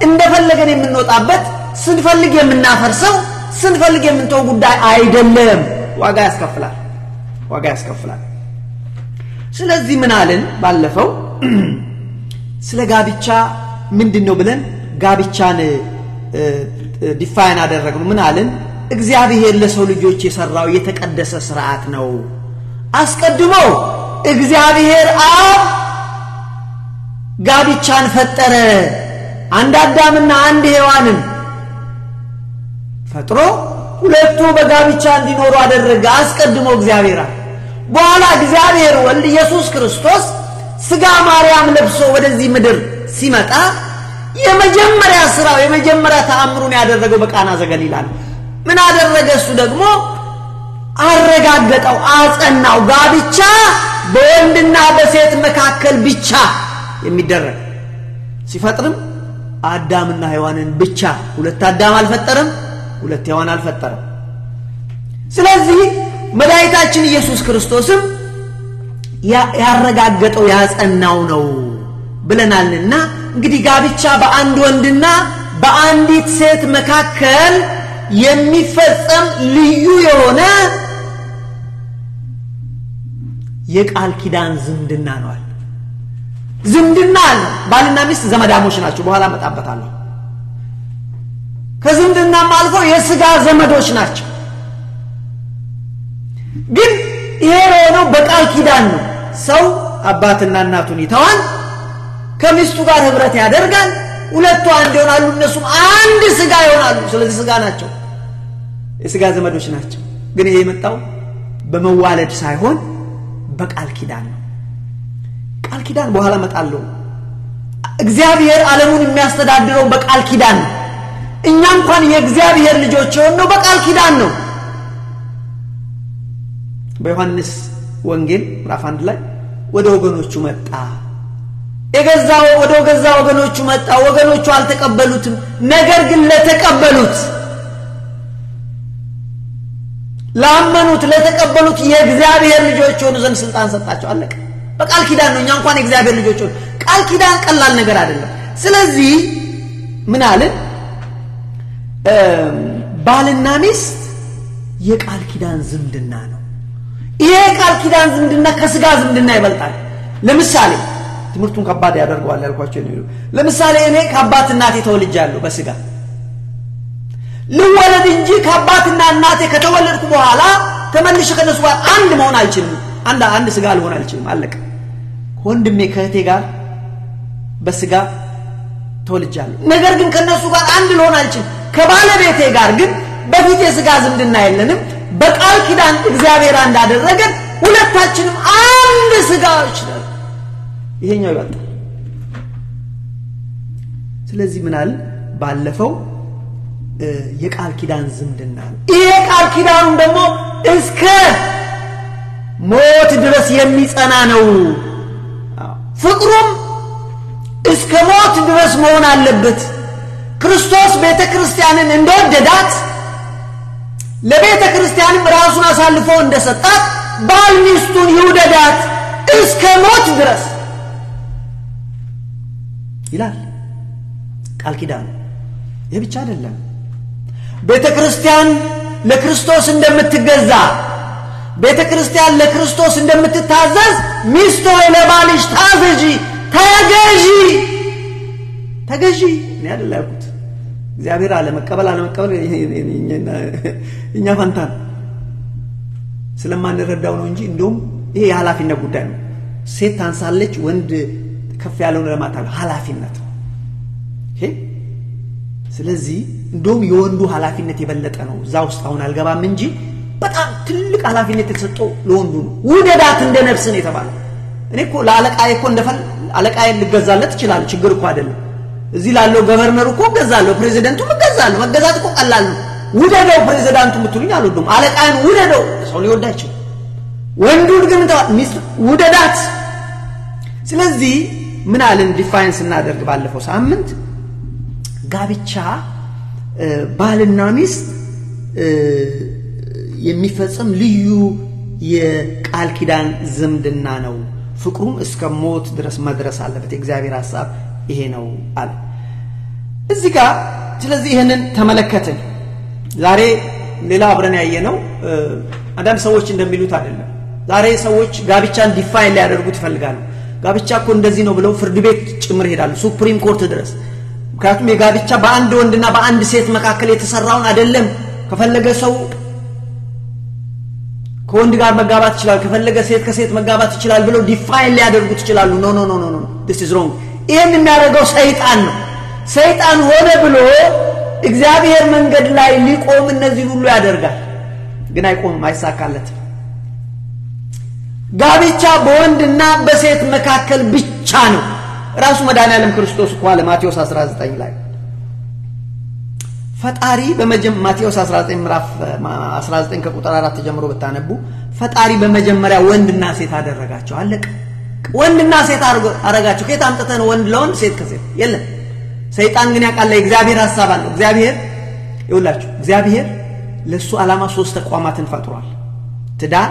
እንደፈለገን የምንወጣበት ስንፈልግ የምናፈርሰው ስንፈልግ የምንተው ጉዳይ አይደለም ዋጋ ያስከፍላል ስለዚህ ምን አለን ባለፈው ስለ ጋብቻ ምንድነው ብለን ጋብቻን ዲፋይን አደረግነው ምን አለን እግዚአብሔር ለሰው ልጆች የሰራው የተቀደሰ ሥርዓት ነው አስቀድሞ እግዚአብሔር አብ ጋብቻን ፈጠረ አንድ አዳምና አንድ ሔዋንን ፈጥሮ ሁለቱ በጋብቻ እንዲኖሩ አደረገ አስቀድሞ እግዚአብሔር በኋላ እግዚአብሔር ወልድ ኢየሱስ ክርስቶስ ስጋ ማርያም ለብሶ ወደዚህ ምድር ሲመጣ የመጀመሪያ ስራው የመጀመሪያ ተአምሩን ያደረገው በቃና ዘገሊላ ምን አደረገ እሱ ደግሞ አረጋገጠው አጸናው ጋብቻ በወንድና በሴት መካከል ብቻ የሚደረግ ሲፈጥርም አዳምና ሔዋንን ብቻ ሁለት አዳም አልፈጠረም ሁለት ሔዋን አልፈጠረም ስለዚህ መድኃኒታችን ኢየሱስ ክርስቶስም ያረጋገጠው ያጸናው ነው ብለናልና እንግዲህ ጋብቻ በአንድ ወንድና በአንዲት ሴት መካከል የሚፈጸም ልዩ የሆነ የቃል ኪዳን ዝምድና ነው ዝምድና ባልና ሚስት ዘመዳሞች ናቸው በኋላ መጣበታለሁ ከዝምድናም አልፎ የሥጋ ዘመዶች ናቸው ግን ይሄ ነው በቃል ኪዳን ነው ሰው አባትና እናቱን ይተዋል ከሚስቱ ጋር ህብረት ያደርጋል ሁለቱ አንድ ይሆናሉ እነሱም አንድ ስጋ ይሆናሉ ስለዚህ ስጋ ናቸው የሥጋ ዘመዶች ናቸው ግን ይሄ የመጣው በመዋለድ ሳይሆን በቃል ኪዳን ነው ቃል ኪዳን በኋላ መጣለው እግዚአብሔር ዓለሙን የሚያስተዳድረው በቃል ኪዳን ነው እኛ እንኳን የእግዚአብሔር ልጆች ሆነው በቃል ኪዳን ነው በዮሐንስ ወንጌል ምዕራፍ 1 ላይ ወደ ወገኖቹ መጣ ወደ ገዛ ወገኖቹ መጣ ወገኖቹ አልተቀበሉትም ነገር ግን ለተቀበሉት ላመኑት ለተቀበሉት የእግዚአብሔር ልጆች ሆኑ ዘንድ ስልጣን ሰጣቸው አለቀ በቃል ኪዳን ነው እኛ እንኳን የእግዚአብሔር ልጆች ሆነ ቃል ኪዳን ቀላል ነገር አይደለም ስለዚህ ምን አለ ባልና ሚስት የቃል ኪዳን ዝምድና ነው ይሄ ቃል ኪዳን ዝምድና ከሥጋ ዝምድና ይበልጣል ለምሳሌ ትምህርቱን ከባድ ያደርገዋል ያልኳችሁ ነው ለምሳሌ እኔ ከአባት እናቴ ተወልጃለሁ በሥጋ ልወለድ እንጂ ከአባትና እናቴ ከተወለድኩ በኋላ ተመልሼ ከነሱ ጋር አንድ መሆን አልችልም አንድ ሥጋ ልሆን አልችልም አለቀ ወንድሜ ከእህቴ ጋር በሥጋ ተወልጃለሁ ነገር ግን ከነሱ ጋር አንድ ልሆን አልችልም ከባለቤቴ ጋር ግን በፊት የሥጋ ዝምድና የለንም በቃል ኪዳን እግዚአብሔር እንዳደረገን ሁለታችንም አንድ ስጋዎች ነን ይሄኛው ይበልጣል ስለዚህ ምናል ባለፈው የቃል ኪዳን ዝምድና ይሄ ቃል ኪዳኑ ደግሞ እስከ ሞት ድረስ የሚጸና ነው ፍቅሩም እስከ ሞት ድረስ መሆን አለበት ክርስቶስ ቤተክርስቲያንን እንደወደዳት ለቤተክርስቲያንም ራሱን አሳልፎ እንደሰጣት ባል ሚስቱን ይውደዳት እስከ ሞት ድረስ ይላል ቃል ኪዳኑ ይሄ ብቻ አይደለም ቤተክርስቲያን ለክርስቶስ እንደምትገዛ ቤተክርስቲያን ለክርስቶስ እንደምትታዘዝ ሚስት ሆይ ለባልሽ ታዘዢ ተገዢ እኔ አይደለሁት እግዚአብሔር አለ መቀበል እኛ ፈንታን ስለማንረዳው ነው እንጂ እንደውም ይሄ የኃላፊነት ጉዳይ ነው ሴት ታንሳለች ወንድ ከፍ ያለውን ለማታል ኃላፊነት እሺ ስለዚህ እንደውም የወንዱ ኃላፊነት የበለጠ ነው እዛው ውስጥ አሁን አልገባም እንጂ በጣም ትልቅ ኃላፊነት የተሰጠው ለወንዱ ነው ውደዳት እንደ ነፍስ ነው የተባለው እኔ እኮ ለአለቃዬ እኮ እንደፈል አለቃዬን ልገዛለት ይችላል ችግር እኮ አይደለም እዚህ ላለው ገቨርነሩ እኮ ገዛለሁ ፕሬዝዳንቱ ገዛለሁ መገዛት እኮ ቀላል ነው ውደደው ፕሬዝዳንቱ ምትሉኝ አልወደም አለቃዬን ውደደው ሰው ሊወዳቸው ወንዱን ግን ውደዳት ስለዚህ ምን አለን ዲፋይንስ እናደርግ ባለፈው ሳምንት ጋብቻ ባልና ሚስት የሚፈጸም ልዩ የቃል ኪዳን ዝምድና ነው ፍቅሩም እስከ ሞት ድረስ መድረስ አለበት እግዚአብሔር ሐሳብ ይሄ ነው አለ እዚህ ጋር ስለዚህ ይሄንን ተመለከትን ዛሬ ሌላ አብረን ያየነው አንዳንድ ሰዎች እንደሚሉት አይደለም ዛሬ ሰዎች ጋብቻን ዲፋይን ሊያደርጉት ይፈልጋሉ ጋብቻ እኮ እንደዚህ ነው ብለው ፍርድ ቤት ጭምር ሄዳሉ ሱፕሪም ኮርት ድረስ ምክንያቱም የጋብቻ በአንድ ወንድና በአንድ ሴት መካከል የተሰራውን አይደለም ከፈለገ ሰው ከወንድ ጋር መጋባት ይችላል ከፈለገ ሴት ከሴት መጋባት ይችላል ብለው ዲፋይን ሊያደርጉት ይችላሉ ኖ this is wrong ይሄን የሚያደርገው ሰይጣን ሆነ ብሎ እግዚአብሔር መንገድ ላይ ሊቆም እነዚህ ሁሉ ያደርጋል ግን አይቆምም አይሳካለትም ጋብቻ በወንድና በሴት መካከል ብቻ ነው ራሱ መድኃኒዓለም ክርስቶስ ቋለ ማቴዎስ 19 ላይ ፈጣሪ ማቴዎስ 19 ምዕራፍ 19 ከቁጥር 4 ጀምሮ በታነቡ ፈጣሪ በመጀመሪያ ወንድና ሴት አደረጋቸው አለቀ ወንድና ሴት አረጋቸው ከየት አምጥተህ ነው ወንድ ለወንድ ሴት ከሴት የለም ሰይጣን ግን ያቃለ እግዚአብሔር ሐሳብ አለው እግዚአብሔር ለሱ ዓላማ ሶስት ተቋማትን ፈጥሯል ትዳር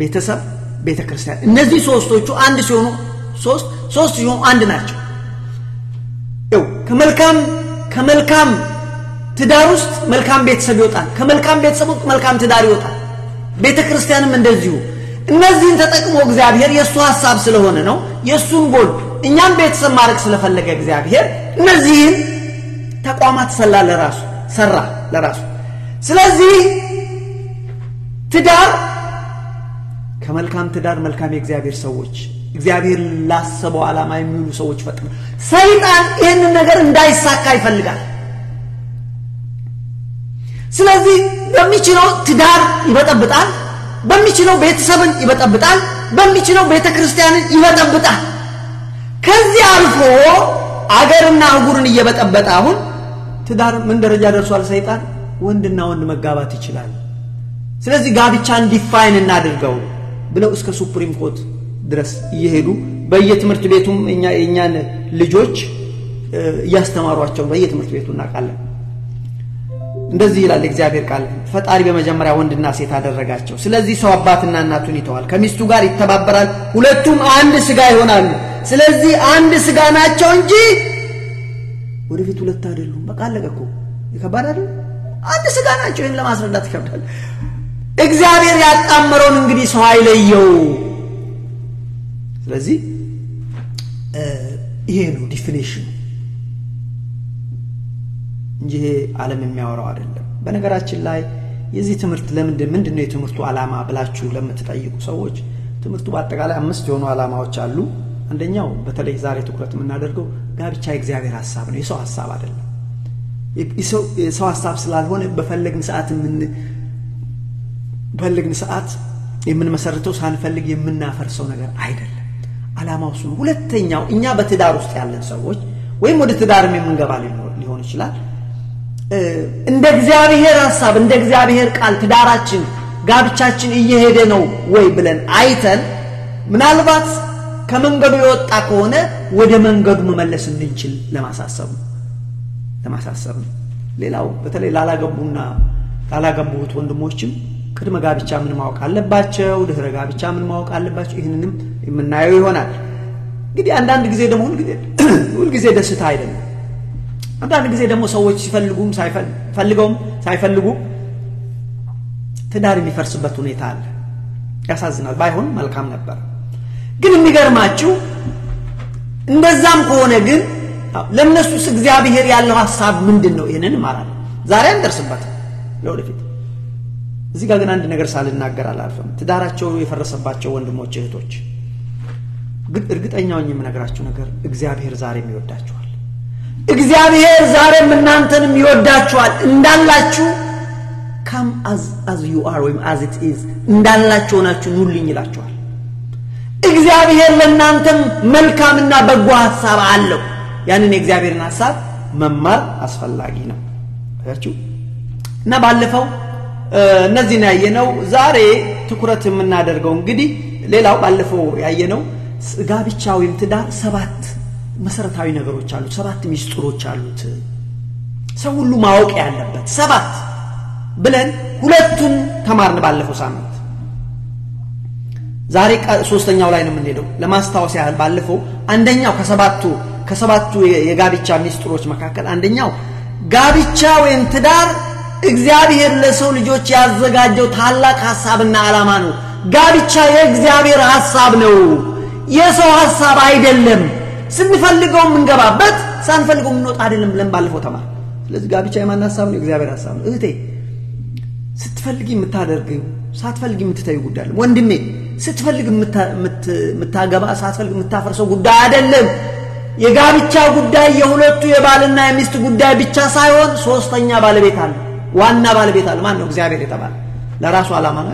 ቤተሰብ ቤተክርስቲያን እነዚህ ሶስቶቹ አንድ ሲሆኑ ሶስት ሲሆኑ አንድ ናቸው ከመልካም ትዳር ውስጥ መልካም ቤተሰብ ይወጣል ከመልካም ቤተሰብ ውስጥ መልካም ትዳር ይወጣል ቤተክርስቲያንም እንደዚሁ እነዚህን ተጠቅሞ እግዚአብሔር የሱ ሐሳብ ስለሆነ ነው የሱን ጎል እኛም ቤተሰብ ማድረግ ስለፈለገ እግዚአብሔር እነዚህን ተቋማት ሰራ ለራሱ ስለዚህ ትዳር ከመልካም ትዳር መልካም የእግዚአብሔር ሰዎች እግዚአብሔር ላሰበው ዓላማ የሚውሉ ሰዎች ፈጥሮ ሰይጣን ይሄንን ነገር እንዳይሳካ ይፈልጋል ስለዚህ በሚችለው ትዳር ይበጠብጣል በሚችለው ቤተሰብን ይበጠብጣል በሚችለው ቤተክርስቲያንን ይበጠብጣል ከዚህ አልፎ አገርና አህጉርን እየበጠበጠ አሁን ትዳር ምን ደረጃ ደርሷል ሰይጣን ወንድና ወንድ መጋባት ይችላል ስለዚህ ጋብቻን ዲፋይን እናድርገው ብለው እስከ ሱፕሪም ኮርት ድረስ ይሄዱ በየትምህርት ቤቱም እኛን ልጆች ያስተማሯቸው በየትምህርት ቤቱ እናቃለን እንደዚህ ይላል እግዚአብሔር ቃል ፈጣሪ በመጀመሪያ ወንድና ሴት አደረጋቸው ስለዚህ ሰው አባትና እናቱን ይተዋል ከሚስቱ ጋር ይተባበራል ሁለቱም አንድ ስጋ ይሆናሉ ስለዚህ አንድ ስጋ ናቸው እንጂ ወደፊት ሁለት አይደሉም በቃ አለቀ ይከባድ አይደል አንድ ስጋ ናቸው ይሄን ለማስረዳት ይከብዳል እግዚአብሔር ያጣመረውን እንግዲህ ሰው አይለየው ስለዚህ ይሄ ነው ዲፊኒሽን እንጂ ዓለም የሚያወራው አይደለም በነገራችን ላይ የዚህ ትምህርት ምንድነው የትምህርቱ ዓላማ ብላችሁ ለምትጠይቁ ሰዎች ትምህርቱ በአጠቃላይ 5 የሆኑ ዓላማዎች አሉ አንደኛው በተለይ ዛሬ ትኩረት የምናደርገው ጋብቻ የእግዚአብሔር ሐሳብ ነው የሰው ሐሳብ አይደለም የሰው ሐሳብ ስላልሆነ በፈለግን ሰዓት የምንመሰርተው ሳንፈልግ የምናፈርሰው ነገር አይደለም ዓላማው እሱ ነው ሁለተኛው እኛ በትዳር ውስጥ ያለን ሰዎች ወይም ወደ ትዳርም የምንገባ ሊሆን ይችላል እንደ እግዚአብሔር ሐሳብ እንደ እግዚአብሔር ቃል ትዳራችን ጋብቻችን እየሄደ ነው ወይ ብለን አይተን ምናልባት ከመንገዱ የወጣ ከሆነ ወደ መንገዱ መመለስ እንድንችል ለማሳሰብ ሌላው በተለይ ላላገቡት ወንድሞችም ቅድመ ጋብቻ ምን ማወቅ አለባቸው ድህረ ጋብቻ ምን ማወቅ አለባቸው ይሄንንም የምናየው ይሆናል እንግዲህ አንዳንድ ጊዜ ደግሞ ሁሉ ጊዜ ደስታ አይደለም አንዳንድ ጊዜ ደግሞ ሰዎች ሲፈልጉም ሳይፈልጉ ትዳር የሚፈርስበት ሁኔታ አለ ያሳዝናል ባይሆን መልካም ነበር ግን የሚገርማችሁ እንደዛም ከሆነ ግን ለነሱስ እግዚአብሔር ያለው ሐሳብ ምንድነው ይሄንን ማራል ዛሬ እንደርስበት ለወደፊት እዚህ ጋር ግን አንድ ነገር ሳልናገር አላልፈም ትዳራቸው የፈረሰባቸው ወንድሞች እህቶች እርግጠኛው የምነግራችሁ ነገር እግዚአብሔር ዛሬም ይወዳችኋል እግዚአብሔር ዛሬም እናንተንም ይወዳችኋል እንዳላችሁ come as you are ወይም as it is እንዳላችሁ ሆናችሁ ኑልኝ ይላችኋል እግዚአብሔር ለእናንተም መልካምና በጎ ሐሳብ አለው ያንን የእግዚአብሔርን ሐሳብ መማር አስፈላጊ ነው አያችሁ እና ባለፈው እነዚህ ነው ያየነው ዛሬ ትኩረት የምናደርገው እንግዲህ ሌላው ባለፈው ያየነው ጋብቻ ወይም ትዳር 7 መሰረታዊ ነገሮች አሉት 7 ሚስጥሮች አሉት ሰው ሁሉ ማወቅ ያለበት 7 ብለን ሁለቱን ተማርን ባለፈው ሳምንት ዛሬ ሶስተኛው ላይ ነው የምንሄደው ለማስታወስ ያህል ባለፈው አንደኛው ከሰባቱ የጋብቻ ሚስጥሮች መካከል አንደኛው ጋብቻ ወይም ትዳር እግዚአብሔር ለሰው ልጆች ያዘጋጀው ታላቅ ሐሳብና ዓላማ ነው ጋብቻ የእግዚአብሔር ሐሳብ ነው የሰው ሐሳብ አይደለም ስንፈልገው እንገባበት ሳንፈልገው እንወጣ አይደለም ብለን ባለፈው ተማር ስለዚህ ጋብቻ የማን ሐሳብ ነው እግዚአብሔር ሐሳብ ነው እህቴ ስትፈልጊ የምታደርጊው ሳትፈልጊ የምትተዩ ጉዳይ አይደለም ወንድሜ ስትፈልጊ የምታገባ ሳትፈልጊ የምታፈርሰው ጉዳይ አይደለም የጋብቻ ጉዳይ የሁለቱ የባልና የሚስት ጉዳይ ብቻ ሳይሆን ሶስተኛ ባለቤት አለ ዋና ባለቤት አለ ማን ነው እግዚአብሔር የተባለ ለራሱ ዓላማ ነው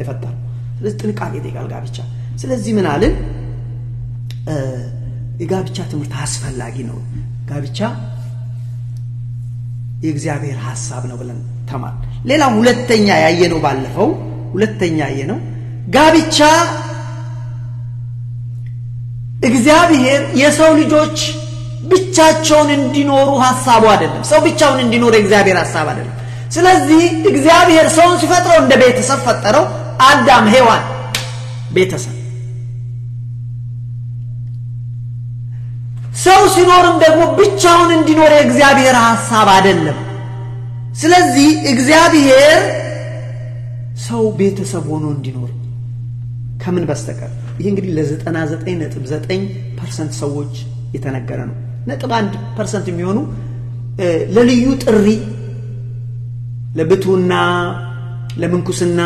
የፈጠረው ስለዚህ ጥንቃቄ ይጠይቃል ጋብቻ ስለዚህ ምን አለን የጋብቻ ትምህርት አስፈላጊ ነው ጋብቻ የእግዚአብሔር ሐሳብ ነው ብለን ተማር ሌላ ሁለተኛ ያየነው ባለፈው ያየነው ጋብቻ እግዚአብሔር የሰው ልጆች ብቻቸውን እንዲኖሩ ሐሳቡ አይደለም ሰው ብቻውን እንዲኖር የእግዚአብሔር ሐሳብ አይደለም ስለዚህ እግዚአብሔር ሰውን ሲፈጥረው እንደ ቤተሰብ ፈጠረው አዳም ሔዋን ቤተሰብ ሰው ሲኖርም ደግሞ ብቻውን እንዲኖር የእግዚአብሔር ሐሳብ አይደለም ስለዚህ እግዚአብሔር ሰው ቤተሰብ ሆኖ እንዲኖር ከምን በስተቀር ይሄ እንግዲህ ለ99.9% ሰዎች የተነገረ ነው ነጥብ 1% የሚሆኑ ለልዩ ጥሪ ለብቱና ለምንኩስና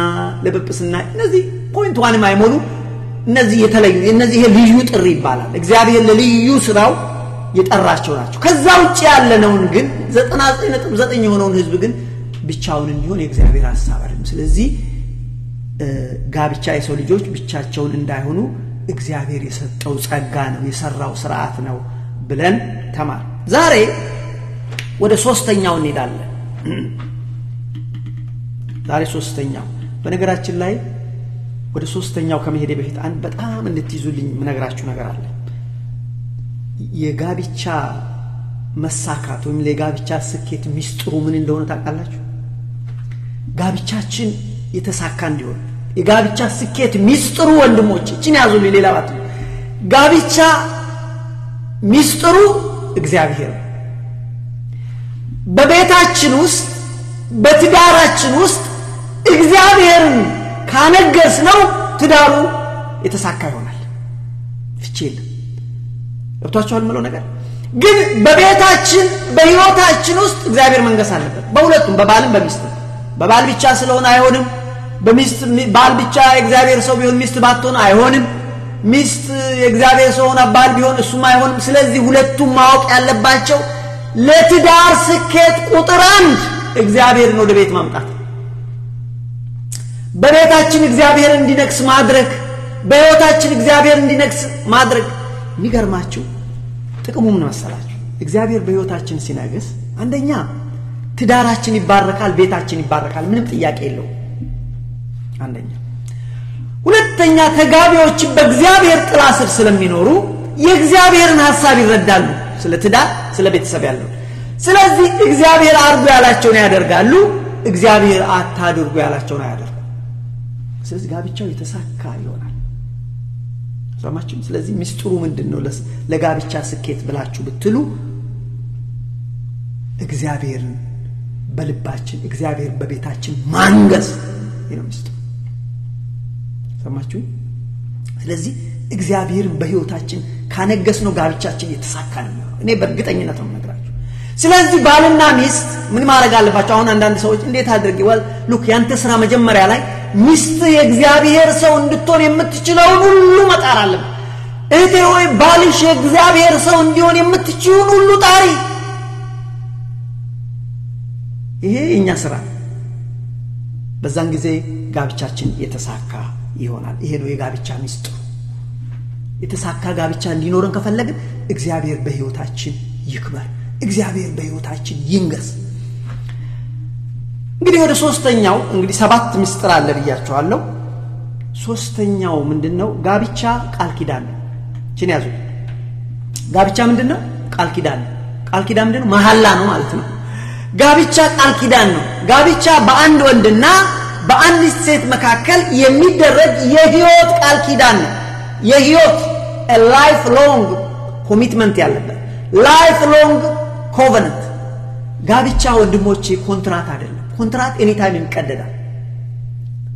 ለጵጵስና እነዚህ ፖይንት 1 ማይሞሉ እነዚህ የተለዩ እነዚህ ልዩ ጥሪ ይባላል እግዚአብሔር ለልዩ ስራው የጠራቸው ናቸው ከዛ ውጪ ያለነውን ግን 99.9 የሆነውን ህዝብ ግን ብቻውን እንዲሆን የእግዚአብሔር ሐሳብ አይደለም ስለዚህ ጋብቻ የሰው ልጆች ብቻቸውን እንዳይሆኑ እግዚአብሔር የሰጠው ጸጋ ነው የሰራው ሥርዓት ነው ብለን ተማር ዛሬ ወደ ሶስተኛው እንሄዳለን ዛሬ ሶስተኛው በነገራችን ላይ ወደ ሶስተኛው ከመሄዴ በፊት አንድ በጣም እንድትይዙልኝ ምነግራችሁ ነገር አለ የጋብቻ መሳካት ወይም ለጋብቻ ስኬት ሚስጥሩ ምን እንደሆነ ታውቃላችሁ ጋብቻችን የተሳካ እንዲሆን የጋብቻ ስኬት ሚስጥሩ ወንድሞች እቺን ያዙልኝ ሌላ ባቱ ጋብቻ ሚስጥሩ እግዚአብሔር በቤታችን ውስጥ በትዳራችን ውስጥ እግዚአብሔርን ካነገስነው ትዳሩ የተሳካ ይሆናል ፍቼል ወጥቷቸዋል ማለት ነገር ግን በቤታችን በህይወታችን ውስጥ እግዚአብሔር መንገስ አለበት በሁለቱም በባልም በሚስትም በባል ብቻ ስለሆነ አይሆንም በሚስት ባል ብቻ እግዚአብሔር ሰው ቢሆን ሚስት ባትሆን አይሆንም ሚስት የእግዚአብሔር ሰው ሆና ባል ቢሆን እሱም አይሆንም ስለዚህ ሁለቱም ማወቅ ያለባቸው ለትዳር ስኬት ቁጥር 1 እግዚአብሔርን ወደ ቤት ማምጣት በቤታችን እግዚአብሔር እንዲነግስ ማድረግ በሕይወታችን እግዚአብሔር እንዲነግስ ማድረግ የሚገርማችሁ ጥቅሙ ምን መሰላችሁ እግዚአብሔር በሕይወታችን ሲነግስ አንደኛ ትዳራችን ይባረካል ቤታችን ይባረካል ምንም ጥያቄ የለው አንደኛ ሁለተኛ ተጋቢዎች በእግዚአብሔር ጥላ ስር ስለሚኖሩ የእግዚአብሔርን ሐሳብ ይረዳሉ ስለ ትዳር ስለ ቤተሰብ ያለው ስለዚህ እግዚአብሔር አርጉ ያላቸውን ያደርጋሉ እግዚአብሔር አታድርጉ ያላቸውን ያደርጋሉ ስለዚህ ጋብቻው የተሳካ ይሆናል ሰማችሁ ስለዚህ ሚስጥሩ ምንድነው ለጋብቻ ስኬት ብላችሁ ብትሉ እግዚአብሔርን በልባችን እግዚአብሔር በቤታችን ማንገስ ነው ሚስጥሩ ሰማችሁ ስለዚህ እግዚአብሔርን በሕይወታችን ካነገስነው ጋብቻችን የተሳካ ነው እኔ በእርግጠኝነት ነው የምነግራችሁ ስለዚህ ባልና ሚስት ምን ማድረግ አለባቸው አሁን አንዳንድ ሰዎች እንዴት አድርገው ይዋል ሉክ ያንተ ስራ መጀመሪያ ላይ ሚስት የእግዚአብሔር ሰው እንድትሆን የምትችለው ሁሉ መጣር አለበት እህቴ ሆይ ባልሽ የእግዚአብሔር ሰው እንዲሆን የምትችለው ሁሉ ጣሪ ይሄ እኛ ስራ በዛን ጊዜ ጋብቻችን የተሳካ ይሆናል ይሄ ነው የጋብቻ ሚስጥሩ የተሳካ ጋብቻ እንዲኖረን ከፈለግን እግዚአብሔር በሕይወታችን ይክበር እግዚአብሔር በሕይወታችን ይንገስ እንግዲህ ወደ ሶስተኛው እንግዲህ 7 ሚስጥር አለ ብያችኋለሁ ሶስተኛው ምንድነው ጋብቻ ቃል ኪዳን ነው እቺን ያዙ ጋብቻ ምንድነው ቃል ኪዳን ምንድነው መሐላ ነው ማለት ነው ጋብቻ ቃል ኪዳን ነው ጋብቻ በአንድ ወንድና በአንድ ሴት መካከል የሚደረግ የሕይወት ቃል ኪዳን ነው የሕይወት a lifelong commitment ያለበት lifelong covenant ጋብቻ ወንድሞቼ ኮንትራት አይደለም ኮንትራት ኤኒ ታይም ይቀደዳል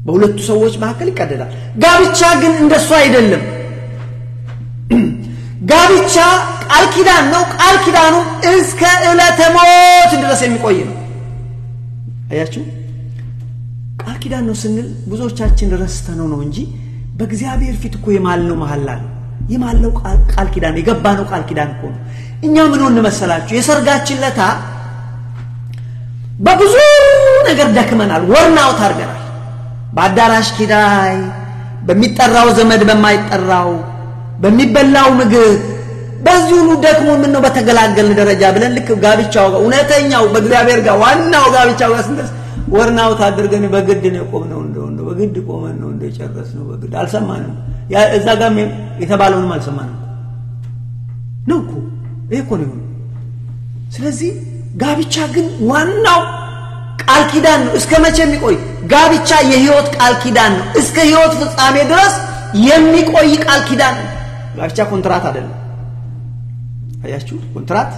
በሁለቱ ሰዎች መካከል ይቀደዳል ጋብቻ ግን እንደሱ አይደለም ጋብቻ ቃል ኪዳን ነው ቃል ኪዳኑ እስከ ዕለተ ሞት ድረስ የሚቆይ ነው አያችሁ ቃል ኪዳን ነው ስንል ብዙዎቻችን ረስተነው ነው እንጂ በእግዚአብሔር ፊት እኮ የማልነው መሐላ ነው የማልነው ቃል ኪዳን የገባነው ቃል ኪዳን እኮ ነው እኛ ምን ሆነ መሰላችሁ የሰርጋችን ለታ በብዙ ነገር ደክመናል ወርናው ታርገናል በአዳራሽ ኪራይ በሚጠራው ዘመድ በማይጠራው በሚበላው ምግብ በዚህ ሁሉ ደክሞ ምን ነው በተገላገልን ደረጃ ብለን ልክ ጋብቻው ጋር እውነተኛው በእግዚአብሔር ጋር ዋናው ጋብቻው ጋር ስንደርስ ወርናው ታድርገን በግድ ነው ቆመነው እንደው በግድ ቆመን ነው እንደጨረስነው በግድ አልሰማንም ያ እዛ ጋር የተባለውን አልሰማንም ነው እኮ ይሄ እኮ ነው ስለዚህ ጋብቻ ግን ዋናው ቃል ኪዳን ነው እስከ መቼ የሚቆይ ጋብቻ የሕይወት ቃል ኪዳን ነው እስከ ሕይወት ፍጻሜ ድረስ የሚቆይ ቃል ኪዳን ነው ጋብቻ ኮንትራት አይደለም አያችሁ ኮንትራት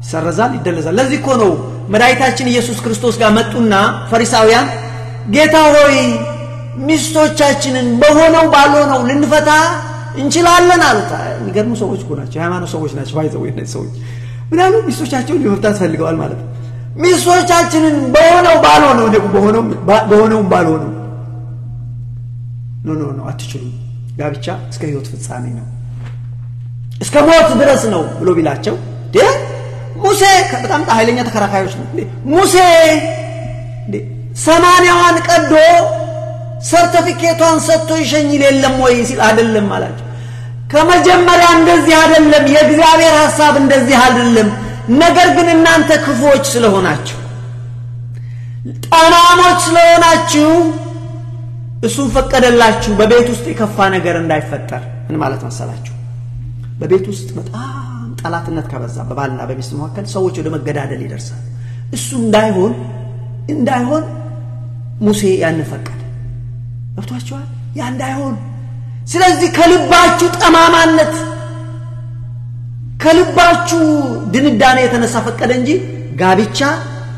ይሰረዛል ይደለዛል ለዚህ እኮ ነው መድኃኒታችን ኢየሱስ ክርስቶስ ጋር መጡና ፈሪሳውያን ጌታ ሆይ ሚስቶቻችንን በሆነው ባልሆነው ልንፈታ እንችላለን አሉት የሚገርሙ ሰዎች እኮ ናቸው ሃይማኖት ሰዎች ናቸው ባይዘው እነዚህ ሰዎች ምናሉ ሚስቶቻቸውን ሊፈታት ፈልገዋል ማለት ነው ሚስቶቻችንን በሆነው ባልሆነው ነው በሆነው ባልሆነው ኖ አትችሉም ጋብቻ እስከ ሕይወት ፍጻሜ ነው እስከ ሞት ድረስ ነው ብሎ ቢላቸው ሙሴ በጣም ኃይለኛ ተከራካዮች ነው ሙሴ 80ዋን ቀዶ ሰርቲፊኬቷን ሰጥቶ ይሸኝል የለም ወይ ሲል አይደለም አላቸው ከመጀመሪያ እንደዚህ አይደለም የእግዚአብሔር ሐሳብ እንደዚህ አይደለም ነገር ግን እናንተ ክፉዎች ስለሆናችሁ ጠማሞች ስለሆናችሁ እሱን ፈቀደላችሁ በቤት ውስጥ የከፋ ነገር እንዳይፈጠር ምን ማለት መሰላችሁ በቤት ውስጥ በጣም ጠላትነት ከበዛ በባልና በሚስት መካከል ሰዎች ወደ መገዳደል ይደርሳል እሱ እንዳይሆን ሙሴ ያን ፈቀደ ወጥቷቸዋል ያ እንዳይሆን ስለዚህ ከልባችሁ ጠማማነት ከልባችሁ ድንዳኔ የተነሳ ፈቀደ እንጂ ጋብቻ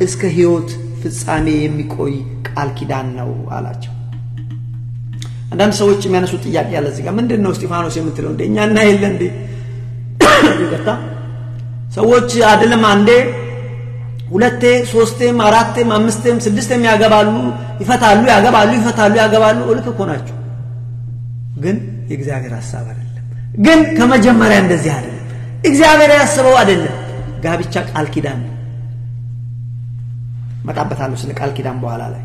እስከ ሕይወት ፍጻሜ የሚቆይ ቃል ኪዳን ነው አላቸው አንዳንድ ሰዎች የሚያነሱት ጥያቄ ያለ እዚህ ጋር ምንድነው እስጢፋኖስ የምትለው እንደኛና የለ እንዴ ይገታ ሰዎች አይደለም አንዴ ሁለቴ ሶስቴም አራቴም አምስቴም ስድስቴም ያገባሉ ይፈታሉ ያገባሉ ልክ እኮ ናቸው ግን የእግዚአብሔር ሐሳብ አይደለም ግን ከመጀመሪያ እንደዚህ አይደለም እግዚአብሔር ያሰበው አይደለም ጋብቻ ቃል ኪዳን መጣበታሉ ስለ ቃል ኪዳን በኋላ ላይ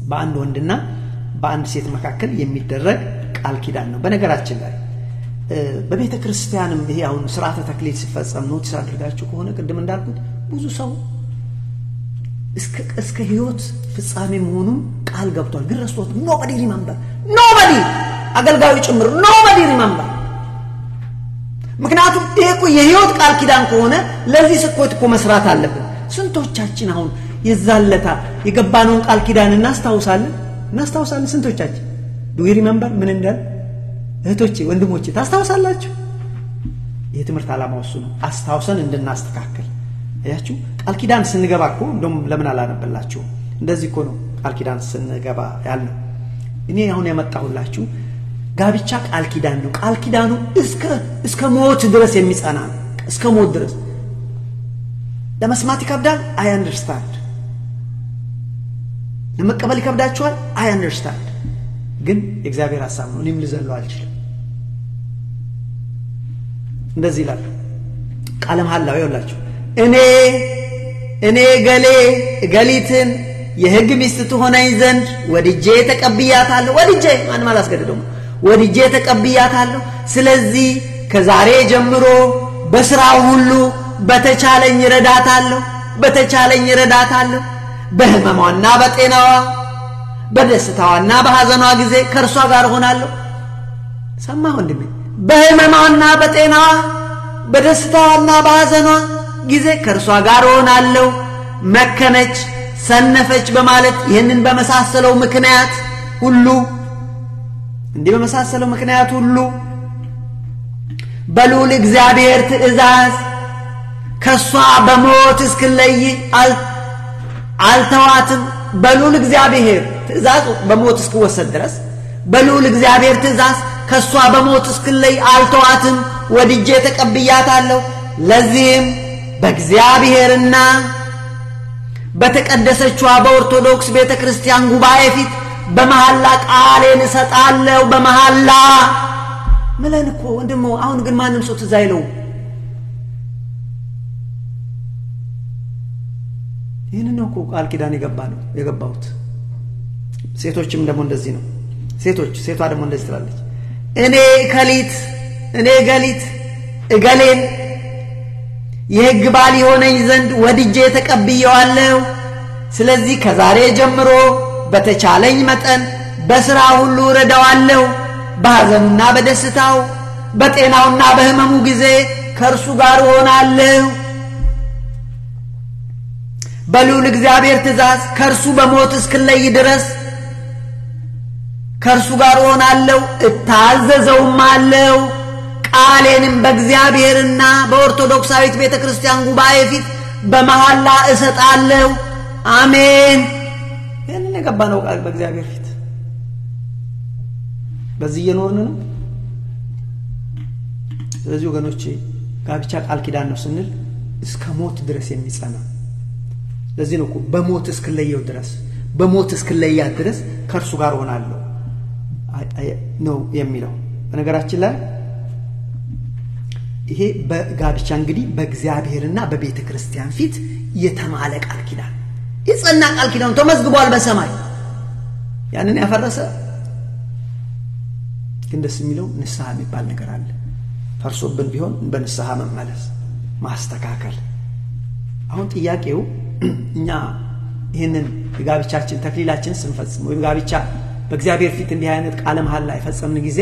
በአንድ ወንድና በአንድ ሴት መካከል የሚደረግ ቃል ኪዳን ነው። በነገራችን ላይ በቤተ ክርስቲያንም ይሄ አሁን ሥርዓተ ተክሊል ሲፈጸም ኖቲስ አድርጋችሁ ከሆነ ቅድም እንዳልኩት ብዙ ሰው እስከ ህይወት ፍጻሜ መሆኑን ቃል ገብቷል፣ ግን ረስቶት nobody remember አገልጋዩ ጭምር nobody remember። ምክንያቱም ይሄ እኮ የህይወት ቃል ኪዳን ከሆነ ለዚህ ስኮት እኮ መስራት አለብን። ስንቶቻችን አሁን የዛለታ የገባነውን ቃል ኪዳን እናስታውሳለን? ስንቶቻችን do you remember ምን እንዳል? እህቶቼ ወንድሞቼ ታስታውሳላችሁ? የትምህርት ዓላማው እሱ ነው፣ አስታውሰን እንድናስተካክል። አያችሁ ቃል ኪዳን ስንገባ እኮ እንደውም ለምን አላነበላችሁ? እንደዚህ እኮ ነው ቃል ኪዳን ስንገባ ያለው። እኔ አሁን ያመጣሁላችሁ ጋብቻ ቃል ኪዳን ነው። ቃል ኪዳኑ እስከ ሞት ድረስ የሚጸና ነው። እስከ ሞት ድረስ ለመስማት ይከብዳል። I understand። ለመቀበል ይከብዳችኋል። I understand። ግን የእግዚአብሔር ሐሳብ ነው። እኔም ልዘለው አልችልም። እንደዚህ ይላል ቃለ መሐላው ይወላችሁ እኔ ገሊትን የሕግ ሚስት ትሆነኝ ዘንድ ወድጄ ተቀብያታለሁ። ወድጄ ማንም አላስገድደውም። ወድጄ ተቀብያታለሁ። ስለዚህ ከዛሬ ጀምሮ በስራው ሁሉ በተቻለኝ ረዳታለሁ። በህመሟና በጤናዋ በደስታዋና በሐዘኗ ጊዜ ከርሷ ጋር ሆናለሁ። ሰማህ ወንድሜ? በህመሟና በጤናዋ በደስታዋና በሐዘኗ ጊዜ ከርሷ ጋር ሆናለሁ። መከነች፣ ሰነፈች በማለት ይህንን በመሳሰለው ምክንያት ሁሉ በልዑል እግዚአብሔር ትእዛዝ ከሷ በሞት እስክለይ አልተዋትም። በልዑል እግዚአብሔር ትእዛዝ በሞት እስክወሰድ ድረስ በልዑል እግዚአብሔር ትእዛዝ ከሷ በሞት እስክለይ አልተዋትም። ወድጄ ተቀብያታለሁ። ለዚህም በእግዚአብሔርና በተቀደሰችዋ በኦርቶዶክስ ቤተክርስቲያን ጉባኤ ፊት በመሐላ ቃሌን እሰጣለሁ። በመሐላ ምለን እኮ ወንድሞ አሁን ግን ማንም ሰው ትዝ አይለውም። ይህንን ነው እኮ ቃል ኪዳን የገባሁት። ሴቶችም ደግሞ እንደዚህ ነው። ሴቷ ደግሞ እንደዚህ ትላለች፣ እኔ ገሊት እገሌን የሕግ ባል ይሆነኝ ዘንድ ወድጄ ተቀብየዋለሁ። ስለዚህ ከዛሬ ጀምሮ በተቻለኝ መጠን በሥራ ሁሉ ረዳዋለሁ። በሐዘኑና በደስታው በጤናውና በህመሙ ጊዜ ከእርሱ ጋር ሆናለሁ። በልዑል እግዚአብሔር ትእዛዝ ከእርሱ በሞት እስክለይ ድረስ ከእርሱ ጋር ሆናለሁ፣ እታዘዘውማለሁ። ቃሌንም በእግዚአብሔርና በኦርቶዶክሳዊት ቤተክርስቲያን ጉባኤ ፊት በመሐላ እሰጣለሁ። አሜን። ይህንን የገባነው ቃል በእግዚአብሔር ፊት በዚህ እየኖርን ነው። ስለዚህ ወገኖቼ ጋብቻ ቃል ኪዳን ነው ስንል እስከ ሞት ድረስ የሚጸና ለዚህ ነው እኮ በሞት እስክለያት ድረስ ከእርሱ ጋር ሆናለሁ ነው የሚለው። በነገራችን ላይ ይሄ በጋብቻ እንግዲህ በእግዚአብሔርና በቤተ ክርስቲያን ፊት የተማለ ቃል ኪዳን የጸና ቃል ኪዳን ተመዝግቧል በሰማይ። ያንን ያፈረሰ ግን ደስ የሚለው ንስሐ የሚባል ነገር አለ። ፈርሶብን ቢሆን በንስሐ መመለስ ማስተካከል። አሁን ጥያቄው እኛ ይሄንን የጋብቻችን ተክሊላችን ስንፈጽም ወይ ጋብቻ በእግዚአብሔር ፊት እንዲህ አይነት ቃለ መሐላ የፈጸምን ጊዜ